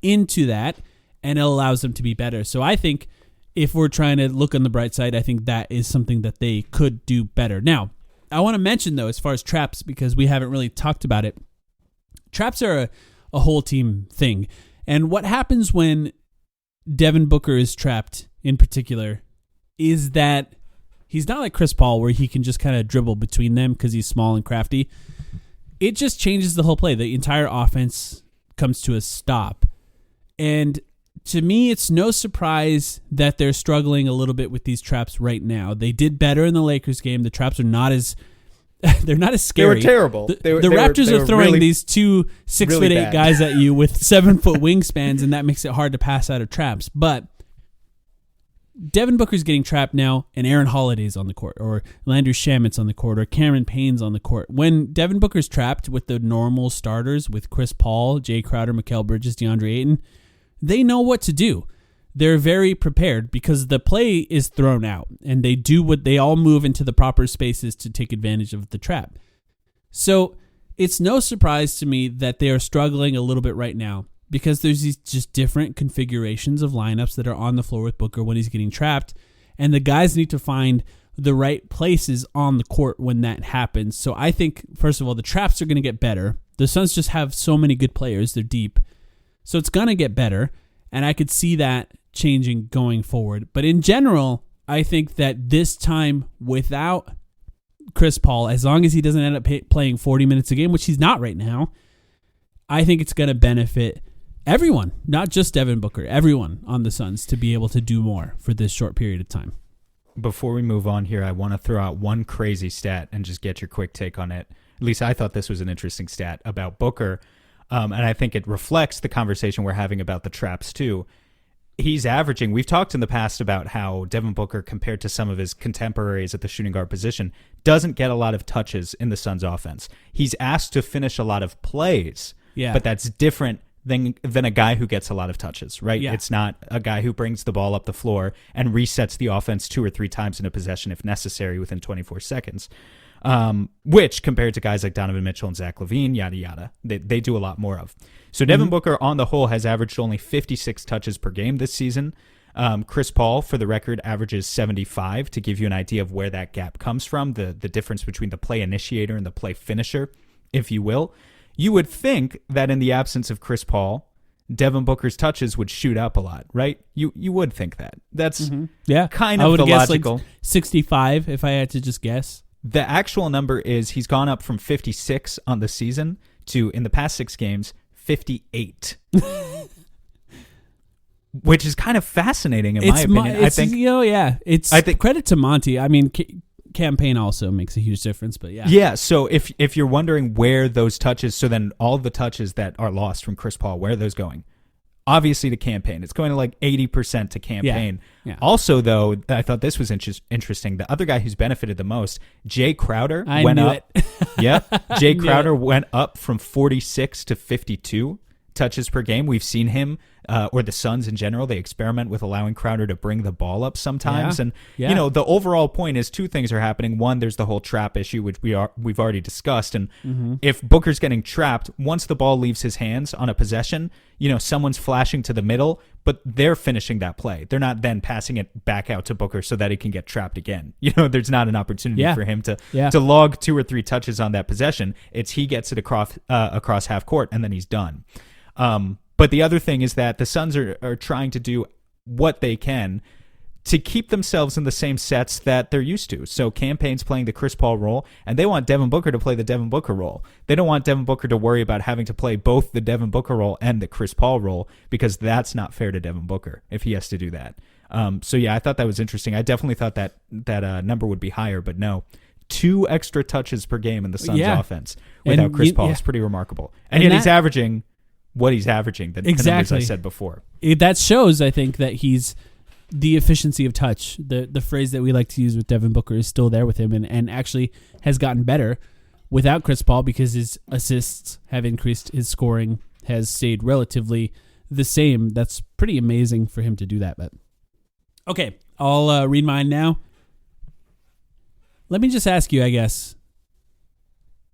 Speaker 1: into that, and it allows them to be better. So I think if we're trying to look on the bright side, I think that is something that they could do better. Now, I want to mention, though, as far as traps, because we haven't really talked about it, traps are a whole team thing. And what happens when Devin Booker is trapped in particular is that he's not like Chris Paul where he can just kind of dribble between them because he's small and crafty. It just changes the whole play. The entire offense comes to a stop. And to me, it's no surprise that they're struggling a little bit with these traps right now. They did better in the Lakers game. The traps are not as they're not as scary.
Speaker 3: They were terrible.
Speaker 1: The Raptors are throwing really, these 2 6'8" really guys at you with 7-foot wingspans, and that makes it hard to pass out of traps. But Devin Booker's getting trapped now, and Aaron Holiday's on the court, or Landry Shamit's on the court, or Cameron Payne's on the court. When Devin Booker's trapped with the normal starters, with Chris Paul, Jay Crowder, Mikal Bridges, DeAndre Ayton, they know what to do. They're very prepared because the play is thrown out, and they do what they all move into the proper spaces to take advantage of the trap. So it's no surprise to me that they are struggling a little bit right now because there's these just different configurations of lineups that are on the floor with Booker when he's getting trapped, and the guys need to find the right places on the court when that happens. So I think, first of all, the traps are going to get better. The Suns just have so many good players. They're deep. So it's going to get better, and I could see that changing going forward. But in general, I think that this time without Chris Paul, as long as he doesn't end up playing 40 minutes a game, which he's not right now, I think it's going to benefit everyone, not just Devin Booker, everyone on the Suns to be able to do more for this short period of time.
Speaker 3: Before we move on here, I want to throw out one crazy stat and just get your quick take on it. At least I thought this was an interesting stat about Booker. And I think it reflects the conversation we're having about the traps too. He's averaging, we've talked in the past about how Devin Booker, compared to some of his contemporaries at the shooting guard position, doesn't get a lot of touches in the Suns offense. He's asked to finish a lot of plays, but that's different than a guy who gets a lot of touches, right? Yeah. It's not a guy who brings the ball up the floor and resets the offense 2 or 3 times in a possession if necessary within 24 seconds. Which, compared to guys like Donovan Mitchell and Zach LaVine, yada, yada, they do a lot more of. So Devin Booker, on the whole, has averaged only 56 touches per game this season. Chris Paul, for the record, averages 75, to give you an idea of where that gap comes from, the difference between the play initiator and the play finisher, if you will. You would think that in the absence of Chris Paul, Devin Booker's touches would shoot up a lot, right? You would think that. That's kind of the logical.
Speaker 1: Like 65, if I had to just guess.
Speaker 3: The actual number is he's gone up from 56 on the season to, in the past 6 games, 58. Which is kind of fascinating in my opinion.
Speaker 1: I think credit to Monty. I mean, campaign also makes a huge difference, but yeah.
Speaker 3: Yeah, so if you're wondering where those touches, so then all the touches that are lost from Chris Paul, where are those going? Obviously to campaign. It's going to like 80% to campaign. Yeah. Also, though, I thought this was interesting. The other guy who's benefited the most, Jay Crowder, went up. Jay Crowder went up from 46 to 52 touches per game. We've seen him, or the Suns in general, they experiment with allowing Crowder to bring the ball up sometimes. And, you know, the overall point is 2 things are happening. One, there's the whole trap issue, which we've already discussed. And if Booker's getting trapped, once the ball leaves his hands on a possession, you know, someone's flashing to the middle, but they're finishing that play. They're not then passing it back out to Booker so that he can get trapped again. You know, there's not an opportunity for him to log 2 or 3 touches on that possession. It's he gets it across half court and then he's done. But the other thing is that the Suns are trying to do what they can to keep themselves in the same sets that they're used to. So Cam Payne's playing the Chris Paul role, and they want Devin Booker to play the Devin Booker role. They don't want Devin Booker to worry about having to play both the Devin Booker role and the Chris Paul role, because that's not fair to Devin Booker if he has to do that. So yeah, I thought that was interesting. I definitely thought that number would be higher, but no. 2 extra touches per game in the Suns offense without Chris Paul is pretty remarkable. And yet he's averaging what he's averaging, the numbers I said before.
Speaker 1: That shows, I think, that he's the efficiency of touch. The phrase that we like to use with Devin Booker is still there with him, and actually has gotten better without Chris Paul, because his assists have increased, his scoring has stayed relatively the same. That's pretty amazing for him to do that. But okay, I'll read mine now. Let me just ask you, I guess,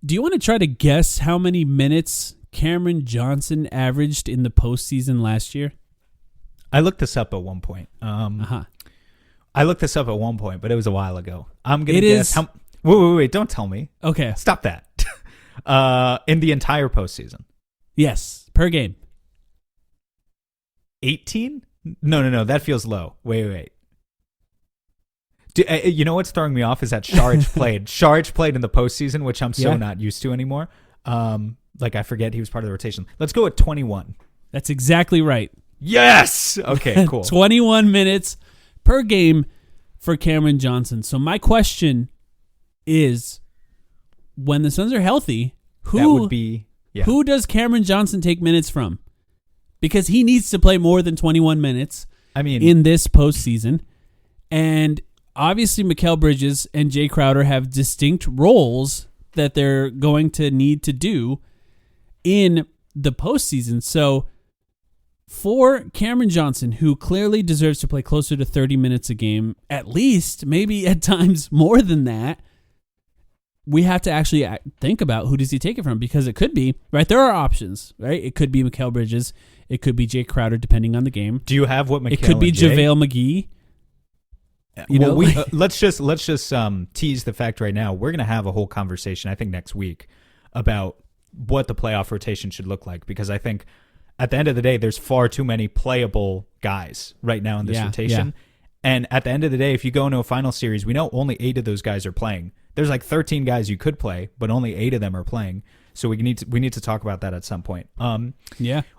Speaker 1: do you want to try to guess how many minutes Cameron Johnson averaged in the postseason last year?
Speaker 3: I looked this up at one point. I looked this up at one point, but it was a while ago. I'm going to guess. Wait, don't tell me.
Speaker 1: Okay.
Speaker 3: Stop that. In the entire postseason.
Speaker 1: Yes, per game.
Speaker 3: 18? No. That feels low. Wait. You know what's throwing me off is that Sharge played. Sharge played in the postseason, which I'm so not used to anymore. I forget he was part of the rotation. Let's go at 21.
Speaker 1: That's exactly right.
Speaker 3: Yes! Okay, cool.
Speaker 1: 21 minutes per game for Cameron Johnson. So my question is, when the Suns are healthy, who does Cameron Johnson take minutes from? Because he needs to play more than 21 minutes in this postseason. And obviously Mikal Bridges and Jay Crowder have distinct roles that they're going to need to do in the postseason. So for Cameron Johnson, who clearly deserves to play closer to 30 minutes a game, at least, maybe at times more than that, we have to actually think about who does he take it from, because it could be, right, there are options, right? It could be Mikal Bridges. It could be Jay Crowder, depending on the game.
Speaker 3: Do you have what Mikal?
Speaker 1: It could be JaVale McGee.
Speaker 3: Let's just tease the fact right now. We're going to have a whole conversation, I think, next week about what the playoff rotation should look like, because I think at the end of the day, there's far too many playable guys right now in this rotation. Yeah. And at the end of the day, if you go into a final series, we know only 8 of those guys are playing. There's like 13 guys you could play, but only 8 of them are playing. So we need to talk about that at some point.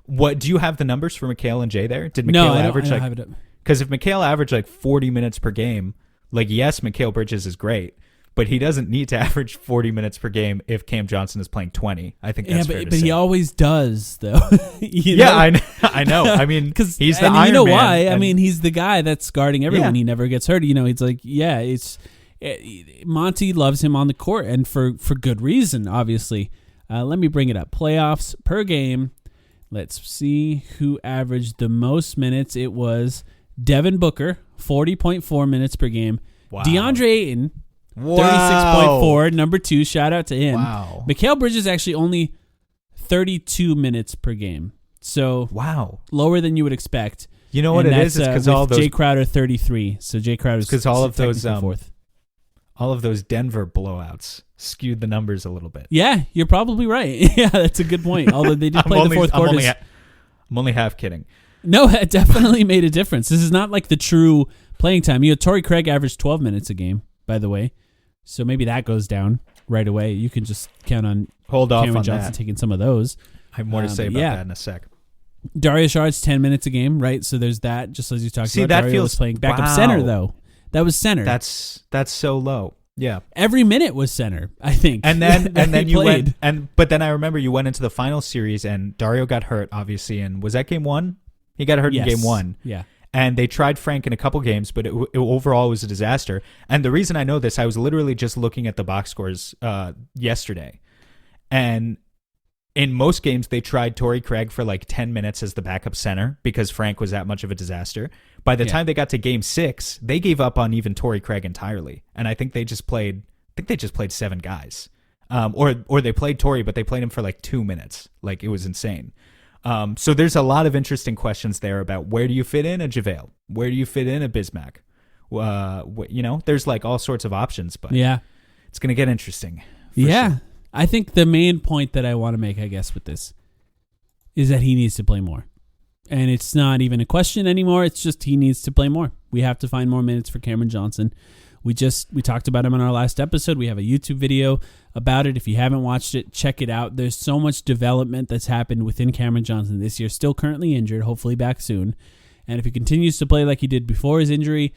Speaker 3: What do you have the numbers for Mikal and Jay there? Did Mikal average
Speaker 1: I don't have it up.
Speaker 3: Because if Mikal averaged like 40 minutes per game, yes, Mikal Bridges is great, but he doesn't need to average 40 minutes per game if Cam Johnson is playing 20. I think that's fair to say.
Speaker 1: But he always does, though.
Speaker 3: I know. I mean, because he's the Iron Man. You know why?
Speaker 1: I mean, he's the guy that's guarding everyone. Yeah. He never gets hurt. It's like, Monty loves him on the court, and for good reason, obviously. Let me bring it up. Playoffs per game. Let's see who averaged the most minutes. It was Devin Booker, 40.4 minutes per game. Wow. DeAndre Ayton, 36.4, number 2. Shout out to him.
Speaker 3: Wow.
Speaker 1: Mikal Bridges actually only 32 minutes per game. So lower than you would expect.
Speaker 3: You know what it is? It's because all those
Speaker 1: Jay Crowder 33. So Jay Crowder's
Speaker 3: because all of those
Speaker 1: fourth.
Speaker 3: All of those Denver blowouts skewed the numbers a little bit.
Speaker 1: Yeah, you're probably right. Yeah, that's a good point. Although they did play the fourth quarter.
Speaker 3: I'm only half kidding.
Speaker 1: No, it definitely made a difference. This is not like the true playing time. Torrey Craig averaged 12 minutes a game, by the way. So maybe that goes down right away. You can just count on Cameron Johnson taking some of those.
Speaker 3: I have more to say about that in a sec.
Speaker 1: Dario Saric's 10 minutes a game, right? So there's that, just as you talked about. Dario was playing backup center, though. That was center.
Speaker 3: That's so low. Yeah.
Speaker 1: Every minute was center, I think.
Speaker 3: And then you played. But then I remember you went into the final series and Dario got hurt, obviously. And was that game 1? He got hurt in game 1.
Speaker 1: Yeah.
Speaker 3: And they tried Frank in a couple games, but it overall was a disaster. And the reason I know this, I was literally just looking at the box scores yesterday. And in most games, they tried Torrey Craig for like 10 minutes as the backup center because Frank was that much of a disaster. By the time they got to game 6, they gave up on even Torrey Craig entirely. And I think they just played 7 guys. Or they played Torrey, but they played him for like 2 minutes. Like, it was insane. So there's a lot of interesting questions there about where do you fit in a JaVale? Where do you fit in a Bismack? There's like all sorts of options, but it's going to get interesting.
Speaker 1: Sure. I think the main point that I want to make, I guess, with this is that he needs to play more. And it's not even a question anymore. It's just he needs to play more. We have to find more minutes for Cameron Johnson. We talked about him on our last episode. We have a YouTube video about it. If you haven't watched it, check it out. There's so much development that's happened within Cameron Johnson this year. Still currently injured, hopefully back soon. And if he continues to play like he did before his injury,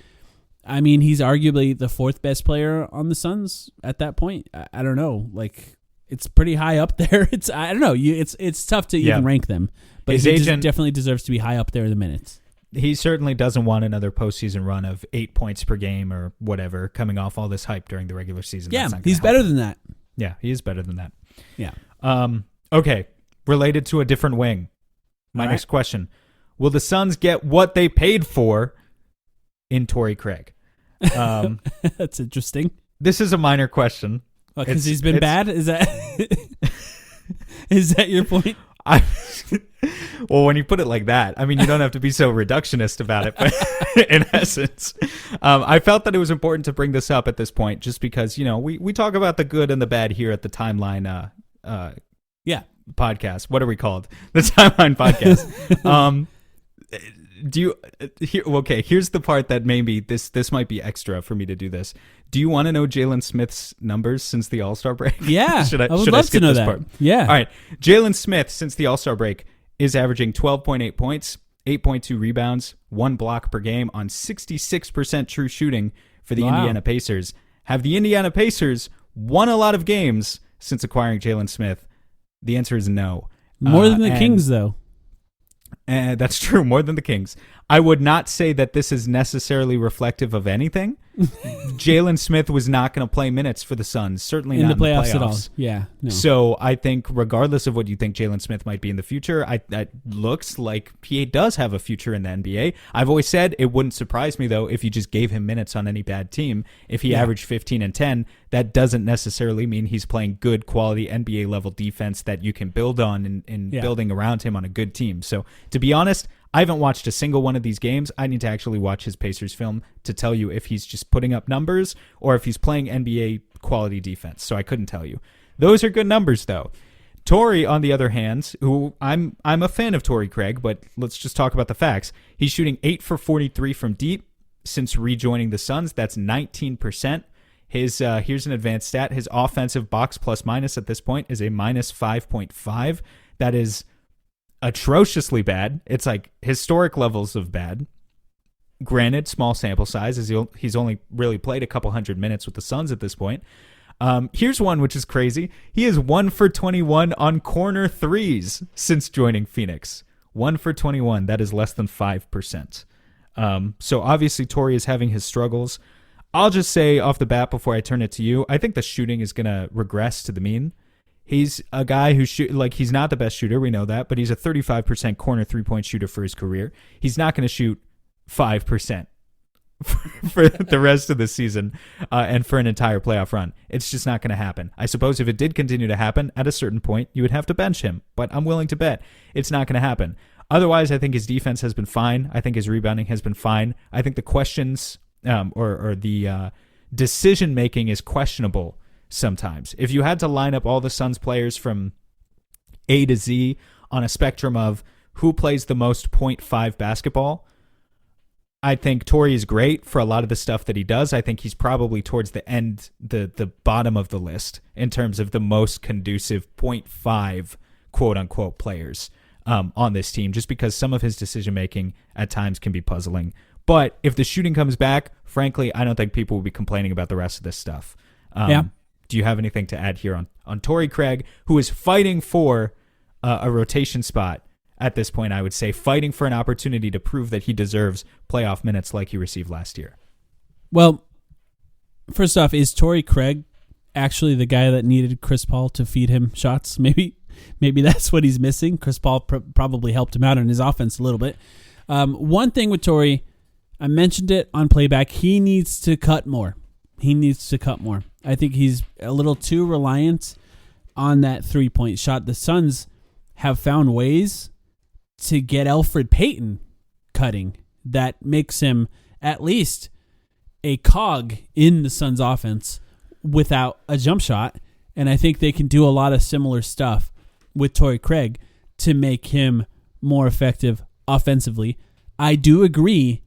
Speaker 1: I mean, he's arguably the fourth best player on the Suns at that point. I don't know. Like, it's pretty high up there. I don't know. It's tough to even rank them. But his agent definitely deserves to be high up there in the minutes.
Speaker 3: He certainly doesn't want another postseason run of 8 points per game or whatever, coming off all this hype during the regular season.
Speaker 1: Yeah, he's better than that.
Speaker 3: Yeah, he is better than that.
Speaker 1: Yeah.
Speaker 3: Okay, related to a different wing. My next question. Will the Suns get what they paid for in Torrey Craig?
Speaker 1: That's interesting.
Speaker 3: This is a minor question.
Speaker 1: Because he's been bad? Is that is that your point?
Speaker 3: Well, when you put it like that, I mean, you don't have to be so reductionist about it, but in essence, I felt that it was important to bring this up at this point just because, we talk about the good and the bad here at the Timeline podcast. What are we called? The Timeline podcast. Here's the part that maybe this might be extra for me to do this. Do you want to know Jalen Smith's numbers since the All-Star break?
Speaker 1: Yeah.
Speaker 3: I would love to know that. Part?
Speaker 1: Yeah.
Speaker 3: All right. Jalen Smith, since the All-Star break, is averaging 12.8 points, 8.2 rebounds, 1 block per game on 66% true shooting for the Indiana Pacers. Have the Indiana Pacers won a lot of games since acquiring Jalen Smith? The answer is no.
Speaker 1: More than the Kings, though.
Speaker 3: That's true, more than the Kings. I would not say that this is necessarily reflective of anything. Jalen Smith was not going to play minutes for the Suns, certainly not in the playoffs
Speaker 1: at all. Yeah. No.
Speaker 3: So I think regardless of what you think Jalen Smith might be in the future, that looks like he does have a future in the NBA. I've always said it wouldn't surprise me, though, if you just gave him minutes on any bad team. If he averaged 15 and 10, that doesn't necessarily mean he's playing good quality NBA level defense that you can build on in building around him on a good team. So to be honest, I haven't watched a single one of these games. I need to actually watch his Pacers film to tell you if he's just putting up numbers or if he's playing NBA quality defense. So I couldn't tell you. Those are good numbers, though. Torrey, on the other hand, who I'm a fan of Torrey Craig, but let's just talk about the facts. He's shooting 8 for 43 from deep since rejoining the Suns. That's 19%. His here's an advanced stat. His offensive box plus minus at this point is a minus 5.5. That is atrociously bad. It's like historic levels of bad. Granted, small sample size, as he's only really played a couple hundred minutes with the Suns at this point. Here's one which is crazy. He is 1 for 21 on corner threes since joining Phoenix. 1 for 21. That is less than 5%. So obviously Torrey is having his struggles. I'll just say off the bat before I turn it to you, I think the shooting is going to regress to the mean. He's a guy who he's not the best shooter, we know that, but he's a 35% corner three-point shooter for his career. He's not going to shoot 5% for the rest of the season and for an entire playoff run. It's just not going to happen. I suppose if it did continue to happen, at a certain point, you would have to bench him, but I'm willing to bet it's not going to happen. Otherwise, I think his defense has been fine. I think his rebounding has been fine. I think the questions or the decision-making is questionable sometimes. If you had to line up all the Suns players from A to Z on a spectrum of who plays the most .5 basketball, I think Torrey is great for a lot of the stuff that he does. I think he's probably towards the end, the bottom of the list in terms of the most conducive .5 quote-unquote players on this team, just because some of his decision-making at times can be puzzling. But if the shooting comes back, frankly, I don't think people will be complaining about the rest of this stuff. Do you have anything to add here on Torrey Craig, who is fighting for a rotation spot at this point, I would say, fighting for an opportunity to prove that he deserves playoff minutes like he received last year?
Speaker 1: Well, first off, is Torrey Craig actually the guy that needed Chris Paul to feed him shots? Maybe that's what he's missing. Chris Paul probably helped him out in his offense a little bit. One thing with Torrey, I mentioned it on playback, he needs to cut more. I think he's a little too reliant on that three-point shot. The Suns have found ways to get Elfrid Payton cutting that makes him at least a cog in the Suns' offense without a jump shot. And I think they can do a lot of similar stuff with Torrey Craig to make him more effective offensively. I do agree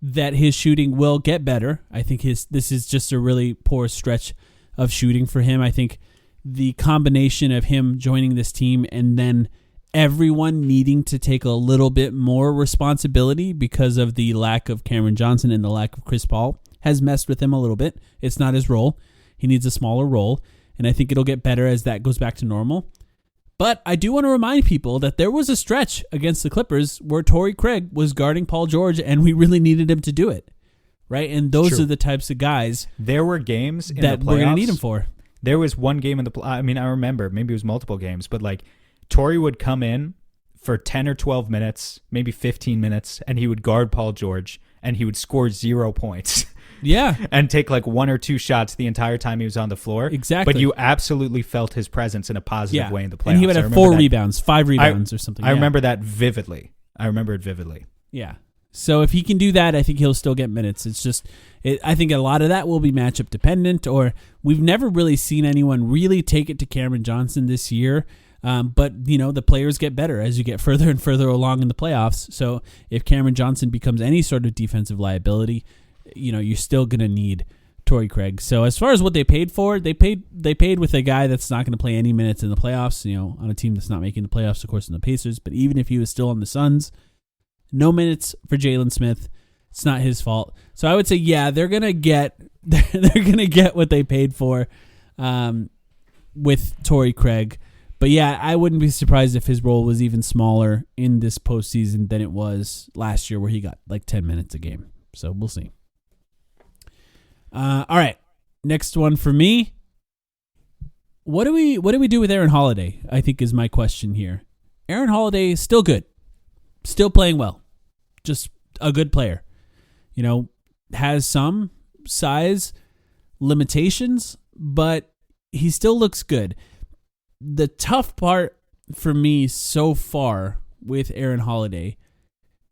Speaker 1: that his shooting will get better. I think this is just a really poor stretch of shooting for him. I think the combination of him joining this team and then everyone needing to take a little bit more responsibility because of the lack of Cameron Johnson and the lack of Chris Paul has messed with him a little bit. It's not his role. He needs a smaller role, and I think it'll get better as that goes back to normal. But I do want to remind people that there was a stretch against the Clippers where Torrey Craig was guarding Paul George, and we really needed him to do it, right? And those are the types of guys
Speaker 3: there were games in
Speaker 1: that
Speaker 3: the playoffs,
Speaker 1: we're going to need him for.
Speaker 3: There was one game in the I remember, maybe it was multiple games, but like Torrey would come in for 10 or 12 minutes, maybe 15 minutes, and he would guard Paul George, and he would score 0 points.
Speaker 1: Yeah.
Speaker 3: And take like 1 or 2 shots the entire time he was on the floor.
Speaker 1: Exactly.
Speaker 3: But you absolutely felt his presence in a positive way in the playoffs.
Speaker 1: And he would have 4 rebounds, 5 rebounds or something.
Speaker 3: I remember that vividly. I remember it vividly.
Speaker 1: Yeah. So if he can do that, I think he'll still get minutes. It's just, I think a lot of that will be matchup dependent, or we've never really seen anyone really take it to Cameron Johnson this year. But, you know, the players get better as you get further and further along in the playoffs. So if Cameron Johnson becomes any sort of defensive liability, you know, you're still going to need Torrey Craig. So as far as what they paid for, they paid with a guy that's not going to play any minutes in the playoffs, you know, on a team that's not making the playoffs, of course, in the Pacers. But even if he was still on the Suns, no minutes for Jalen Smith. It's not his fault. So I would say, yeah, they're going to get what they paid for with Torrey Craig. But yeah, I wouldn't be surprised if his role was even smaller in this postseason than it was last year, where he got like 10 minutes a game. So we'll see. All right, next one for me. What do we do with Aaron Holiday? I think is my question here. Aaron Holiday is still good, still playing well, just a good player. You know, has some size limitations, but he still looks good. The tough part for me so far with Aaron Holiday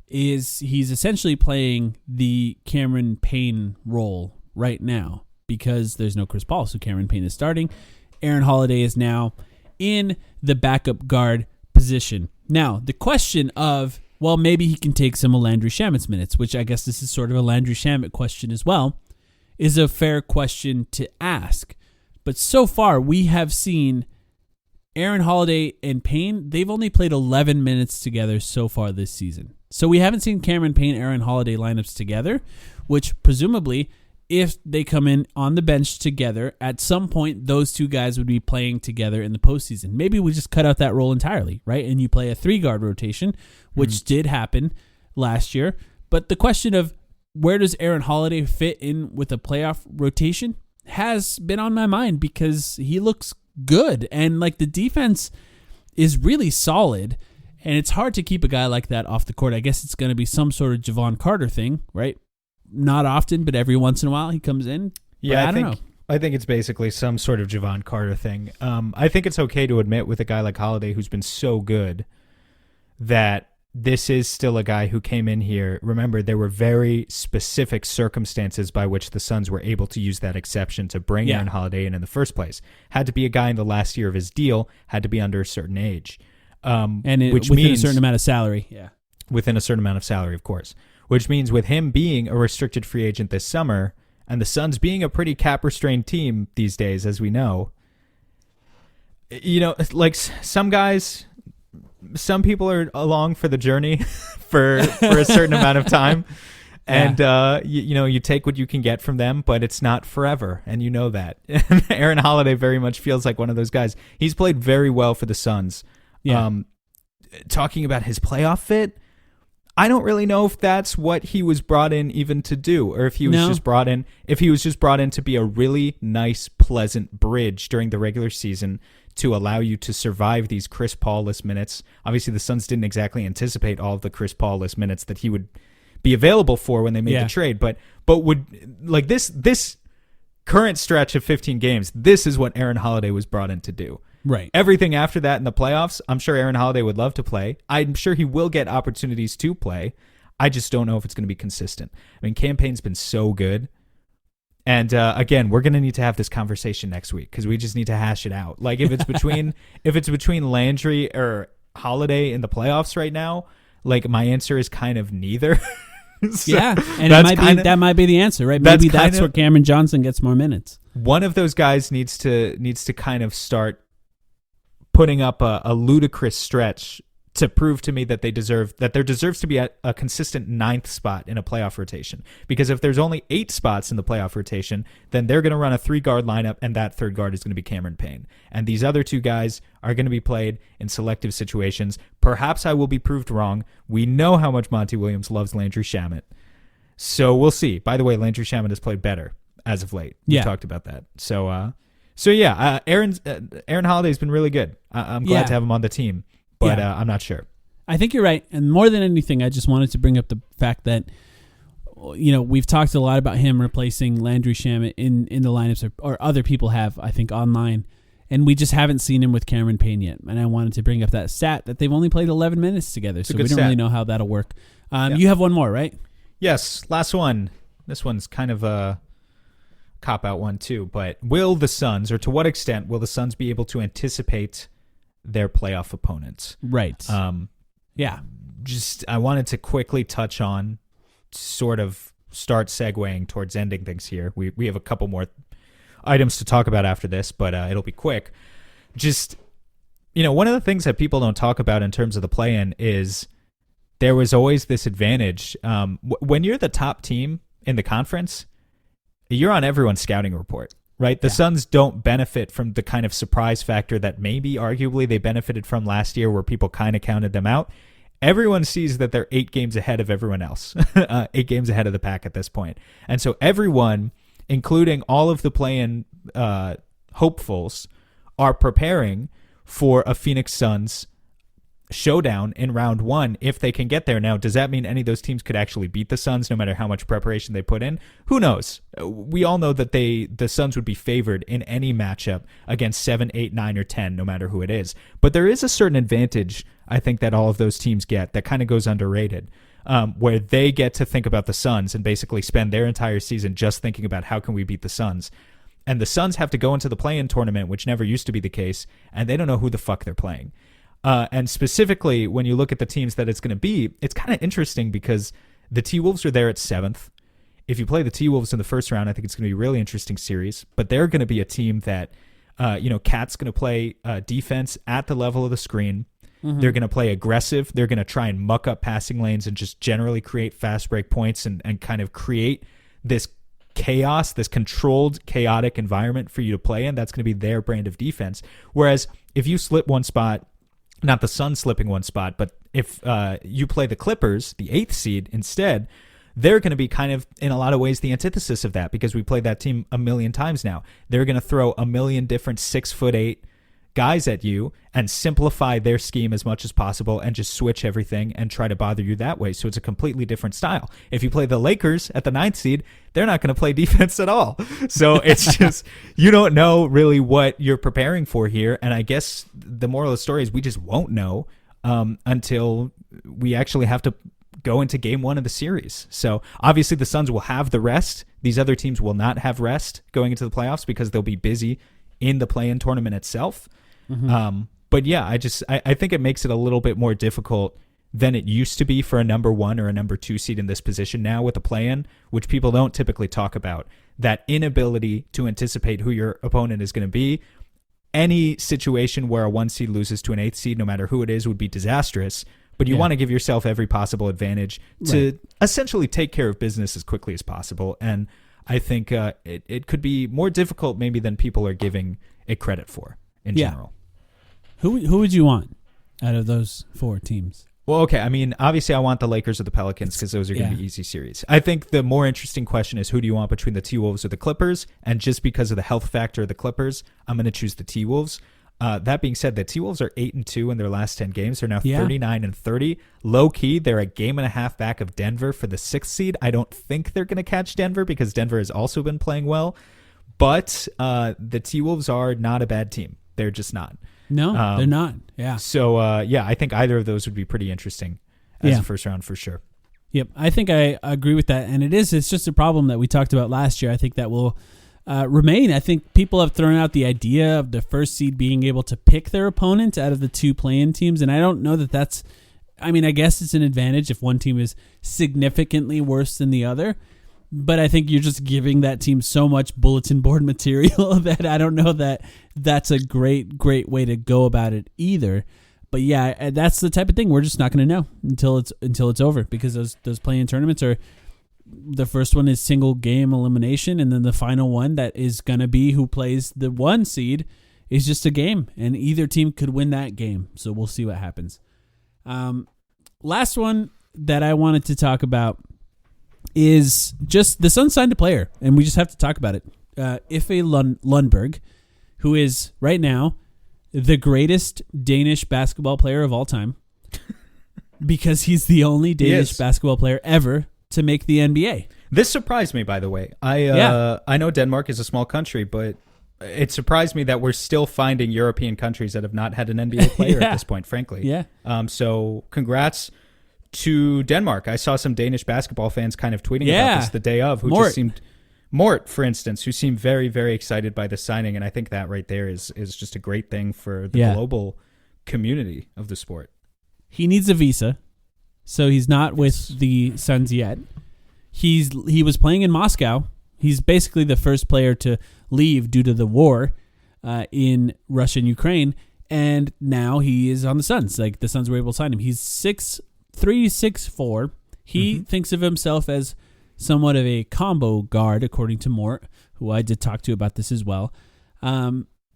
Speaker 1: is he's essentially playing the Cameron Payne role right now because there's no Chris Paul, so Cameron Payne is starting. Aaron Holiday is now in the backup guard position. Now, the question of, well, maybe he can take some of Landry Shamet's minutes, which I guess this is sort of a Landry Shamet question as well, is a fair question to ask. But so far, we have seen Aaron Holiday and Payne, they've only played 11 minutes together so far this season. So we haven't seen Cameron Payne, Aaron Holiday lineups together, which presumably, if they come in on the bench together, at some point, those two guys would be playing together in the postseason. Maybe we just cut out that role entirely, right? And you play a 3-guard rotation, which did happen last year. But the question of where does Aaron Holiday fit in with a playoff rotation has been on my mind because he looks good. And like the defense is really solid. And it's hard to keep a guy like that off the court. I guess it's going to be some sort of Javon Carter thing, right? Not often, but every once in a while he comes in.
Speaker 3: Yeah,
Speaker 1: I don't know.
Speaker 3: I think it's basically some sort of Javon Carter thing. I think it's okay to admit with a guy like Holiday who's been so good that this is still a guy who came in here. Remember, there were very specific circumstances by which the Suns were able to use that exception to bring Aaron Holiday in the first place. Had to be a guy in the last year of his deal, had to be under a certain age. Which
Speaker 1: within
Speaker 3: means
Speaker 1: a certain amount of salary. Yeah.
Speaker 3: Within a certain amount of salary, of course. Which means with him being a restricted free agent this summer, and the Suns being a pretty cap-restrained team these days, as we know, you know, like some guys, some people are along for the journey for a certain amount of time. And, you take what you can get from them, but it's not forever. And you know that. Aaron Holiday very much feels like one of those guys. He's played very well for the Suns. Yeah. Talking about his playoff fit, I don't really know if that's what he was brought in even to do, or if he was just brought in to be a really nice, pleasant bridge during the regular season to allow you to survive these Chris Paul-less minutes. Obviously, the Suns didn't exactly anticipate all of the Chris Paul-less minutes that he would be available for when they made the trade, but would like this current stretch of 15 games, this is what Aaron Holiday was brought in to do.
Speaker 1: Right.
Speaker 3: Everything after that in the playoffs, I'm sure Aaron Holiday would love to play. I'm sure he will get opportunities to play. I just don't know if it's going to be consistent. I mean, Campaign's been so good. And again, we're going to need to have this conversation next week because we just need to hash it out. Like if it's between Landry or Holiday in the playoffs right now, like my answer is kind of neither. So
Speaker 1: yeah, and that might be the answer, right? Maybe that's where Cameron Johnson gets more minutes.
Speaker 3: One of those guys needs to kind of start putting up a ludicrous stretch to prove to me that there deserves to be a consistent 9th spot in a playoff rotation. Because if there's only 8 spots in the playoff rotation, then they're going to run a 3-guard lineup, and that 3rd guard is going to be Cameron Payne. And these other 2 guys are going to be played in selective situations. Perhaps I will be proved wrong. We know how much Monty Williams loves Landry Shamet. So we'll see. By the way, Landry Shamet has played better as of late. We talked about that. So yeah, Aaron Holiday's been really good. I'm glad to have him on the team. But I'm not sure.
Speaker 1: I think you're right. And more than anything, I just wanted to bring up the fact that, we've talked a lot about him replacing Landry Shamet in the lineups, or other people have, I think, online. And we just haven't seen him with Cameron Payne yet. And I wanted to bring up that stat that they've only played 11 minutes together. So we don't really know how that'll work. You have one more, right?
Speaker 3: Yes, last one. This one's kind of a cop-out one too. But will the Suns, or to what extent will the Suns be able to anticipate their playoff opponents?
Speaker 1: Right. Yeah.
Speaker 3: Just I wanted to quickly touch on, sort of start segueing towards ending things here. We have a couple more items to talk about after this, but it'll be quick. Just, one of the things that people don't talk about in terms of the play-in is there was always this advantage. When you're the top team in the conference, you're on everyone's scouting report. Right? The Suns don't benefit from the kind of surprise factor that maybe arguably they benefited from last year, where people kind of counted them out. Everyone sees that they're 8 games ahead of everyone else, 8 games ahead of the pack at this point. And so everyone, including all of the play-in hopefuls, are preparing for a Phoenix Suns showdown in round 1 if they can get there. Now, does that mean any of those teams could actually beat the Suns no matter how much preparation they put in? Who knows? We all know that the Suns would be favored in any matchup against 7, 8, 9, or 10, no matter who it is. But there is a certain advantage, I think, that all of those teams get that kind of goes underrated, where they get to think about the Suns and basically spend their entire season just thinking about how can we beat the Suns. And the Suns have to go into the play-in tournament, which never used to be the case, and they don't know who the fuck they're playing. And specifically, when you look at the teams that it's going to be, it's kind of interesting because the T-Wolves are there at 7th. If you play the T-Wolves in the first round, I think it's going to be a really interesting series. But they're going to be a team that, Cat's going to play defense at the level of the screen. Mm-hmm. They're going to play aggressive. They're going to try and muck up passing lanes and just generally create fast break points and kind of create this chaos, this controlled, chaotic environment for you to play in. That's going to be their brand of defense. Whereas if you slip one spot, not the Suns slipping one spot, but if you play the Clippers, the 8th seed instead, they're going to be kind of, in a lot of ways, the antithesis of that because we played that team a million times now. They're going to throw a million different 6'8" guys at you and simplify their scheme as much as possible and just switch everything and try to bother you that way. So it's a completely different style. If you play the Lakers at the 9th seed, they're not going to play defense at all. So it's just, you don't know really what you're preparing for here. And I guess the moral of the story is we just won't know until we actually have to go into game 1 of the series. So obviously the Suns will have the rest. These other teams will not have rest going into the playoffs because they'll be busy in the play-in tournament itself. Mm-hmm. But yeah, I think it makes it a little bit more difficult than it used to be for a number 1 or a number 2 seed in this position now with the play-in, which people don't typically talk about. That inability to anticipate who your opponent is going to be. Any situation where a 1 seed loses to an 8th seed, no matter who it is, would be disastrous. But you want to give yourself every possible advantage to essentially take care of business as quickly as possible. And I think it could be more difficult maybe than people are giving it credit for in general.
Speaker 1: Who would you want out of those 4 teams?
Speaker 3: Well, okay. I mean, obviously I want the Lakers or the Pelicans because those are going to be easy series. I think the more interesting question is who do you want between the T-Wolves or the Clippers? And just because of the health factor of the Clippers, I'm going to choose the T-Wolves. That being said, the T-Wolves are 8-2 in their last 10 games. They're now 39-30. Low key, they're a game and a half back of Denver for the 6th seed. I don't think they're going to catch Denver because Denver has also been playing well. But the T-Wolves are not a bad team. They're just not.
Speaker 1: No, they're not. Yeah.
Speaker 3: So, I think either of those would be pretty interesting as a first round for sure.
Speaker 1: Yep. I think I agree with that. And it's just a problem that we talked about last year. I think that will remain. I think people have thrown out the idea of the first seed being able to pick their opponent out of the 2 play-in teams. And I don't know that that's I mean, I guess it's an advantage if one team is significantly worse than the other. But I think you're just giving that team so much bulletin board material that I don't know that that's a great way to go about it either. But yeah, that's the type of thing we're just not going to know until it's over, because those play-in tournaments are, the first one is single game elimination, and then the final one that is going to be who plays the 1 seed is just a game, and either team could win that game. So we'll see what happens. Last one that I wanted to talk about is just the Suns signed a player, and we just have to talk about it. Ife Lundberg, who is right now the greatest Danish basketball player of all time, because he's the only Danish basketball player ever to make the NBA.
Speaker 3: This surprised me, by the way. I know Denmark is a small country, but it surprised me that we're still finding European countries that have not had an NBA player at this point, frankly.
Speaker 1: Yeah.
Speaker 3: So congrats to Denmark. I saw some Danish basketball fans kind of tweeting about this the day of, who just seemed, Mort, for instance, who seemed very, very excited by the signing, and I think that right there is just a great thing for the global community of the sport.
Speaker 1: He needs a visa, so he's not with the Suns yet. He was playing in Moscow. He's basically the first player to leave due to the war in Russia and Ukraine, and now he is on the Suns. Like, the Suns were able to sign him. He's 6'3", 6'4". He thinks of himself as somewhat of a combo guard, according to Mort, who I did talk to about this as well.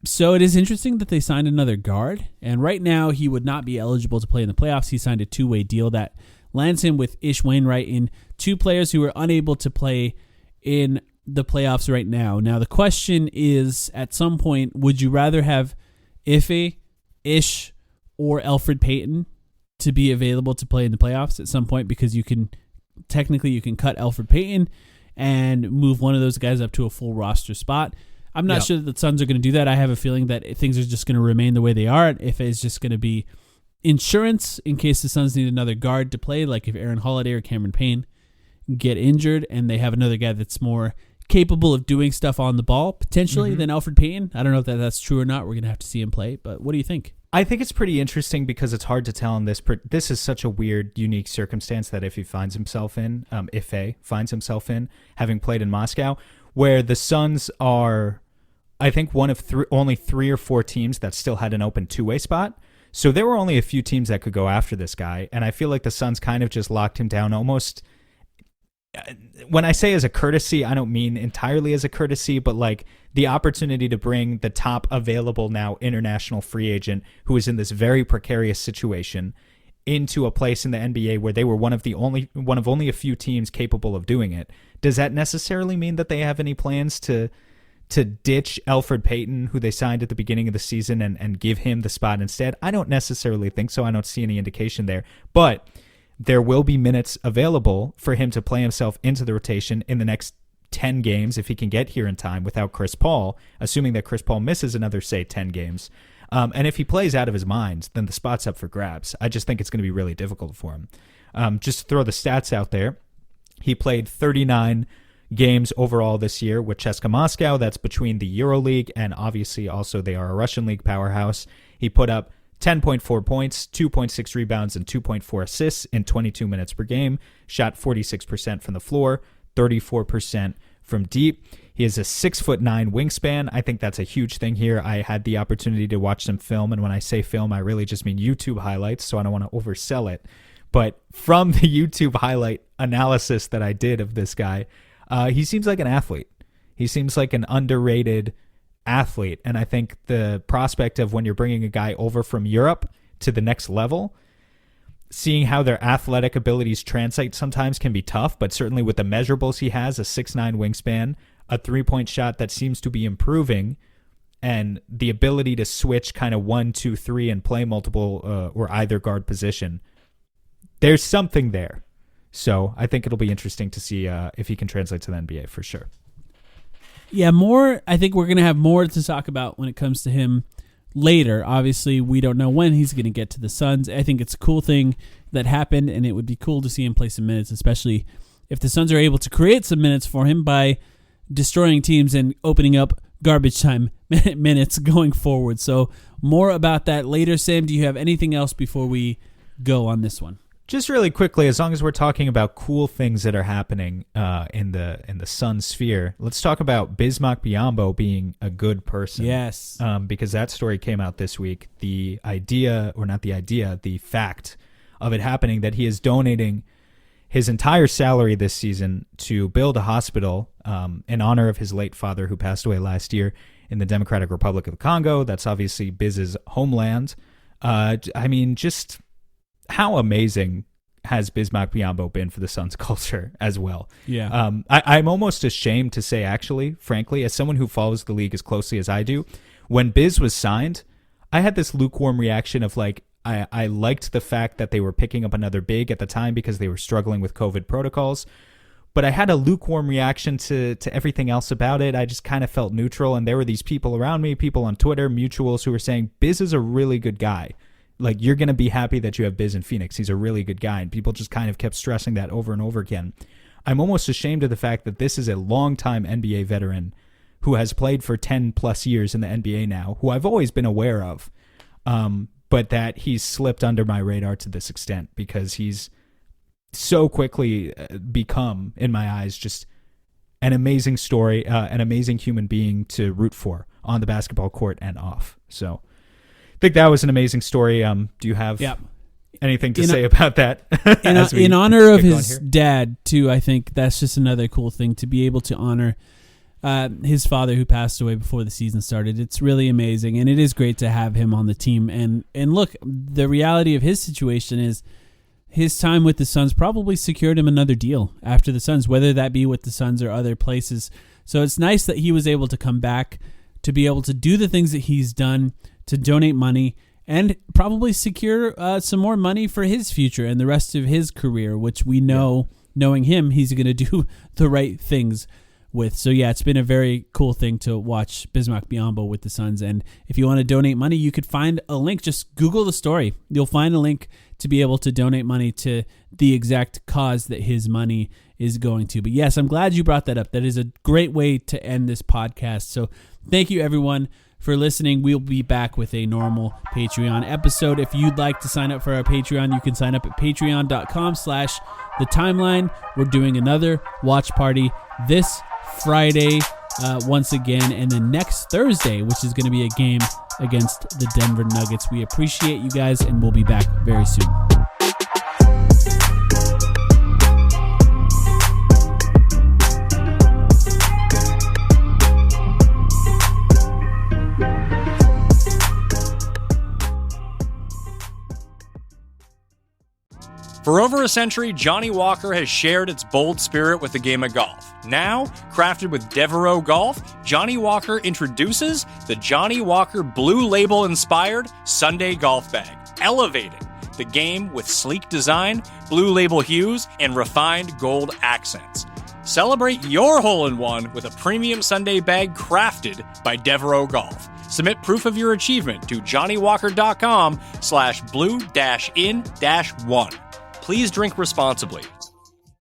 Speaker 1: So it is interesting that they signed another guard, and right now he would not be eligible to play in the playoffs. He signed a 2-way deal that lands him with Ish Wainwright, in 2 players who are unable to play in the playoffs right now. Now, the question is, at some point, would you rather have Ife, Ish, or Elfrid Payton to be available to play in the playoffs at some point? Because you can cut Elfrid Payton and move one of those guys up to a full roster spot. I'm not sure that the Suns are going to do that. I have a feeling that things are just going to remain the way they are. If it's just going to be insurance in case the Suns need another guard to play, like if Aaron Holiday or Cameron Payne get injured and they have another guy that's more capable of doing stuff on the ball, potentially, than Elfrid Payton. I don't know if that's true or not. We're going to have to see him play. But what do you think?
Speaker 3: I think it's pretty interesting because it's hard to tell in this. This is such a weird, unique circumstance that Ife finds himself in, having played in Moscow, where the Suns are, I think, one of only 3 or 4 teams that still had an open 2-way spot. So there were only a few teams that could go after this guy, and I feel like the Suns kind of just locked him down almost. When I say as a courtesy, I don't mean entirely as a courtesy, but like the opportunity to bring the top available now international free agent who is in this very precarious situation into a place in the NBA where they were one of only a few teams capable of doing it. Does that necessarily mean that they have any plans to ditch Elfrid Payton, who they signed at the beginning of the season, and give him the spot instead? I don't necessarily think so. I don't see any indication there. But there will be minutes available for him to play himself into the rotation in the next 10 games if he can get here in time without Chris Paul, assuming that Chris Paul misses another, say, 10 games. And if he plays out of his mind, then the spot's up for grabs. I just think it's going to be really difficult for him. Just to throw the stats out there, he played 39 games overall this year with CSKA Moscow. That's between the EuroLeague and obviously also they are a Russian league powerhouse. He put up 10.4 points, 2.6 rebounds, and 2.4 assists in 22 minutes per game. Shot 46% from the floor, 34% from deep. He has a 6'9" wingspan. I think that's a huge thing here. I had the opportunity to watch some film, and when I say film, I really just mean YouTube highlights, so I don't want to oversell it. But from the YouTube highlight analysis that I did of this guy, he seems like an athlete. He seems like an underrated athlete, and I think the prospect of when you're bringing a guy over from Europe to the next level, seeing how their athletic abilities translate sometimes can be tough, but certainly with the measurables he has, a 6'9" wingspan, a 3-point shot that seems to be improving, and the ability to switch kind of 1, 2, 3 and play multiple or either guard position, there's something there. So I think it'll be interesting to see if he can translate to the NBA for sure.
Speaker 1: Yeah, I think we're going to have more to talk about when it comes to him later. Obviously, we don't know when he's going to get to the Suns. I think it's a cool thing that happened, and it would be cool to see him play some minutes, especially if the Suns are able to create some minutes for him by destroying teams and opening up garbage time minutes going forward. So more about that later. Sam, do you have anything else before we go on this one.
Speaker 3: Just really quickly, as long as we're talking about cool things that are happening in the Sun sphere, let's talk about Bismack Biyombo being a good person.
Speaker 1: Yes.
Speaker 3: Because that story came out this week. The fact of it happening that he is donating his entire salary this season to build a hospital in honor of his late father who passed away last year in the Democratic Republic of the Congo. That's obviously Biz's homeland. Just how amazing has Bismack Biyombo been for the Suns culture as well?
Speaker 1: Yeah.
Speaker 3: I'm almost ashamed to say, actually, frankly, as someone who follows the league as closely as I do, when Biz was signed, I had this lukewarm reaction of like, I liked the fact that they were picking up another big at the time because they were struggling with COVID protocols. But I had a lukewarm reaction to everything else about it. I just kind of felt neutral. And there were these people around me, people on Twitter, mutuals, who were saying, Biz is a really good guy. Like, you're going to be happy that you have Biz in Phoenix. He's a really good guy. And people just kind of kept stressing that over and over again. I'm almost ashamed of the fact that this is a longtime NBA veteran who has played for 10 plus years in the NBA now, who I've always been aware of. But that he's slipped under my radar to this extent because he's so quickly become, in my eyes, just an amazing story, an amazing human being to root for on the basketball court and off. So I think that was an amazing story. Do you have anything to say about that?
Speaker 1: In honor of his dad, too, I think that's just another cool thing to be able to honor his father who passed away before the season started. It's really amazing, and it is great to have him on the team. And look, the reality of his situation is his time with the Suns probably secured him another deal after the Suns, whether that be with the Suns or other places. So it's nice that he was able to come back to be able to do the things that he's done, to donate money, and probably secure some more money for his future and the rest of his career, which we know, knowing him, he's going to do the right things with. So yeah, it's been a very cool thing to watch Bismack Biyombo with the Suns. And if you want to donate money, you could find a link. Just Google the story. You'll find a link to be able to donate money to the exact cause that his money is going to. But yes, I'm glad you brought that up. That is a great way to end this podcast. So thank you everyone for listening. We'll be back with a normal Patreon episode. If you'd like to sign up for our Patreon, you can sign up at patreon.com/thetimeline. We're doing another watch party this Friday once again, and then next Thursday, which is going to be a game against the Denver Nuggets. We appreciate you guys, and we'll be back very soon.
Speaker 4: For over a century, Johnny Walker has shared its bold spirit with the game of golf. Now, crafted with Devereaux Golf, Johnny Walker introduces the Johnny Walker Blue Label-inspired Sunday Golf Bag, elevating the game with sleek design, Blue Label hues, and refined gold accents. Celebrate your hole-in-one with a premium Sunday bag crafted by Devereaux Golf. Submit proof of your achievement to johnnywalker.com/blue-in-1. Please drink responsibly.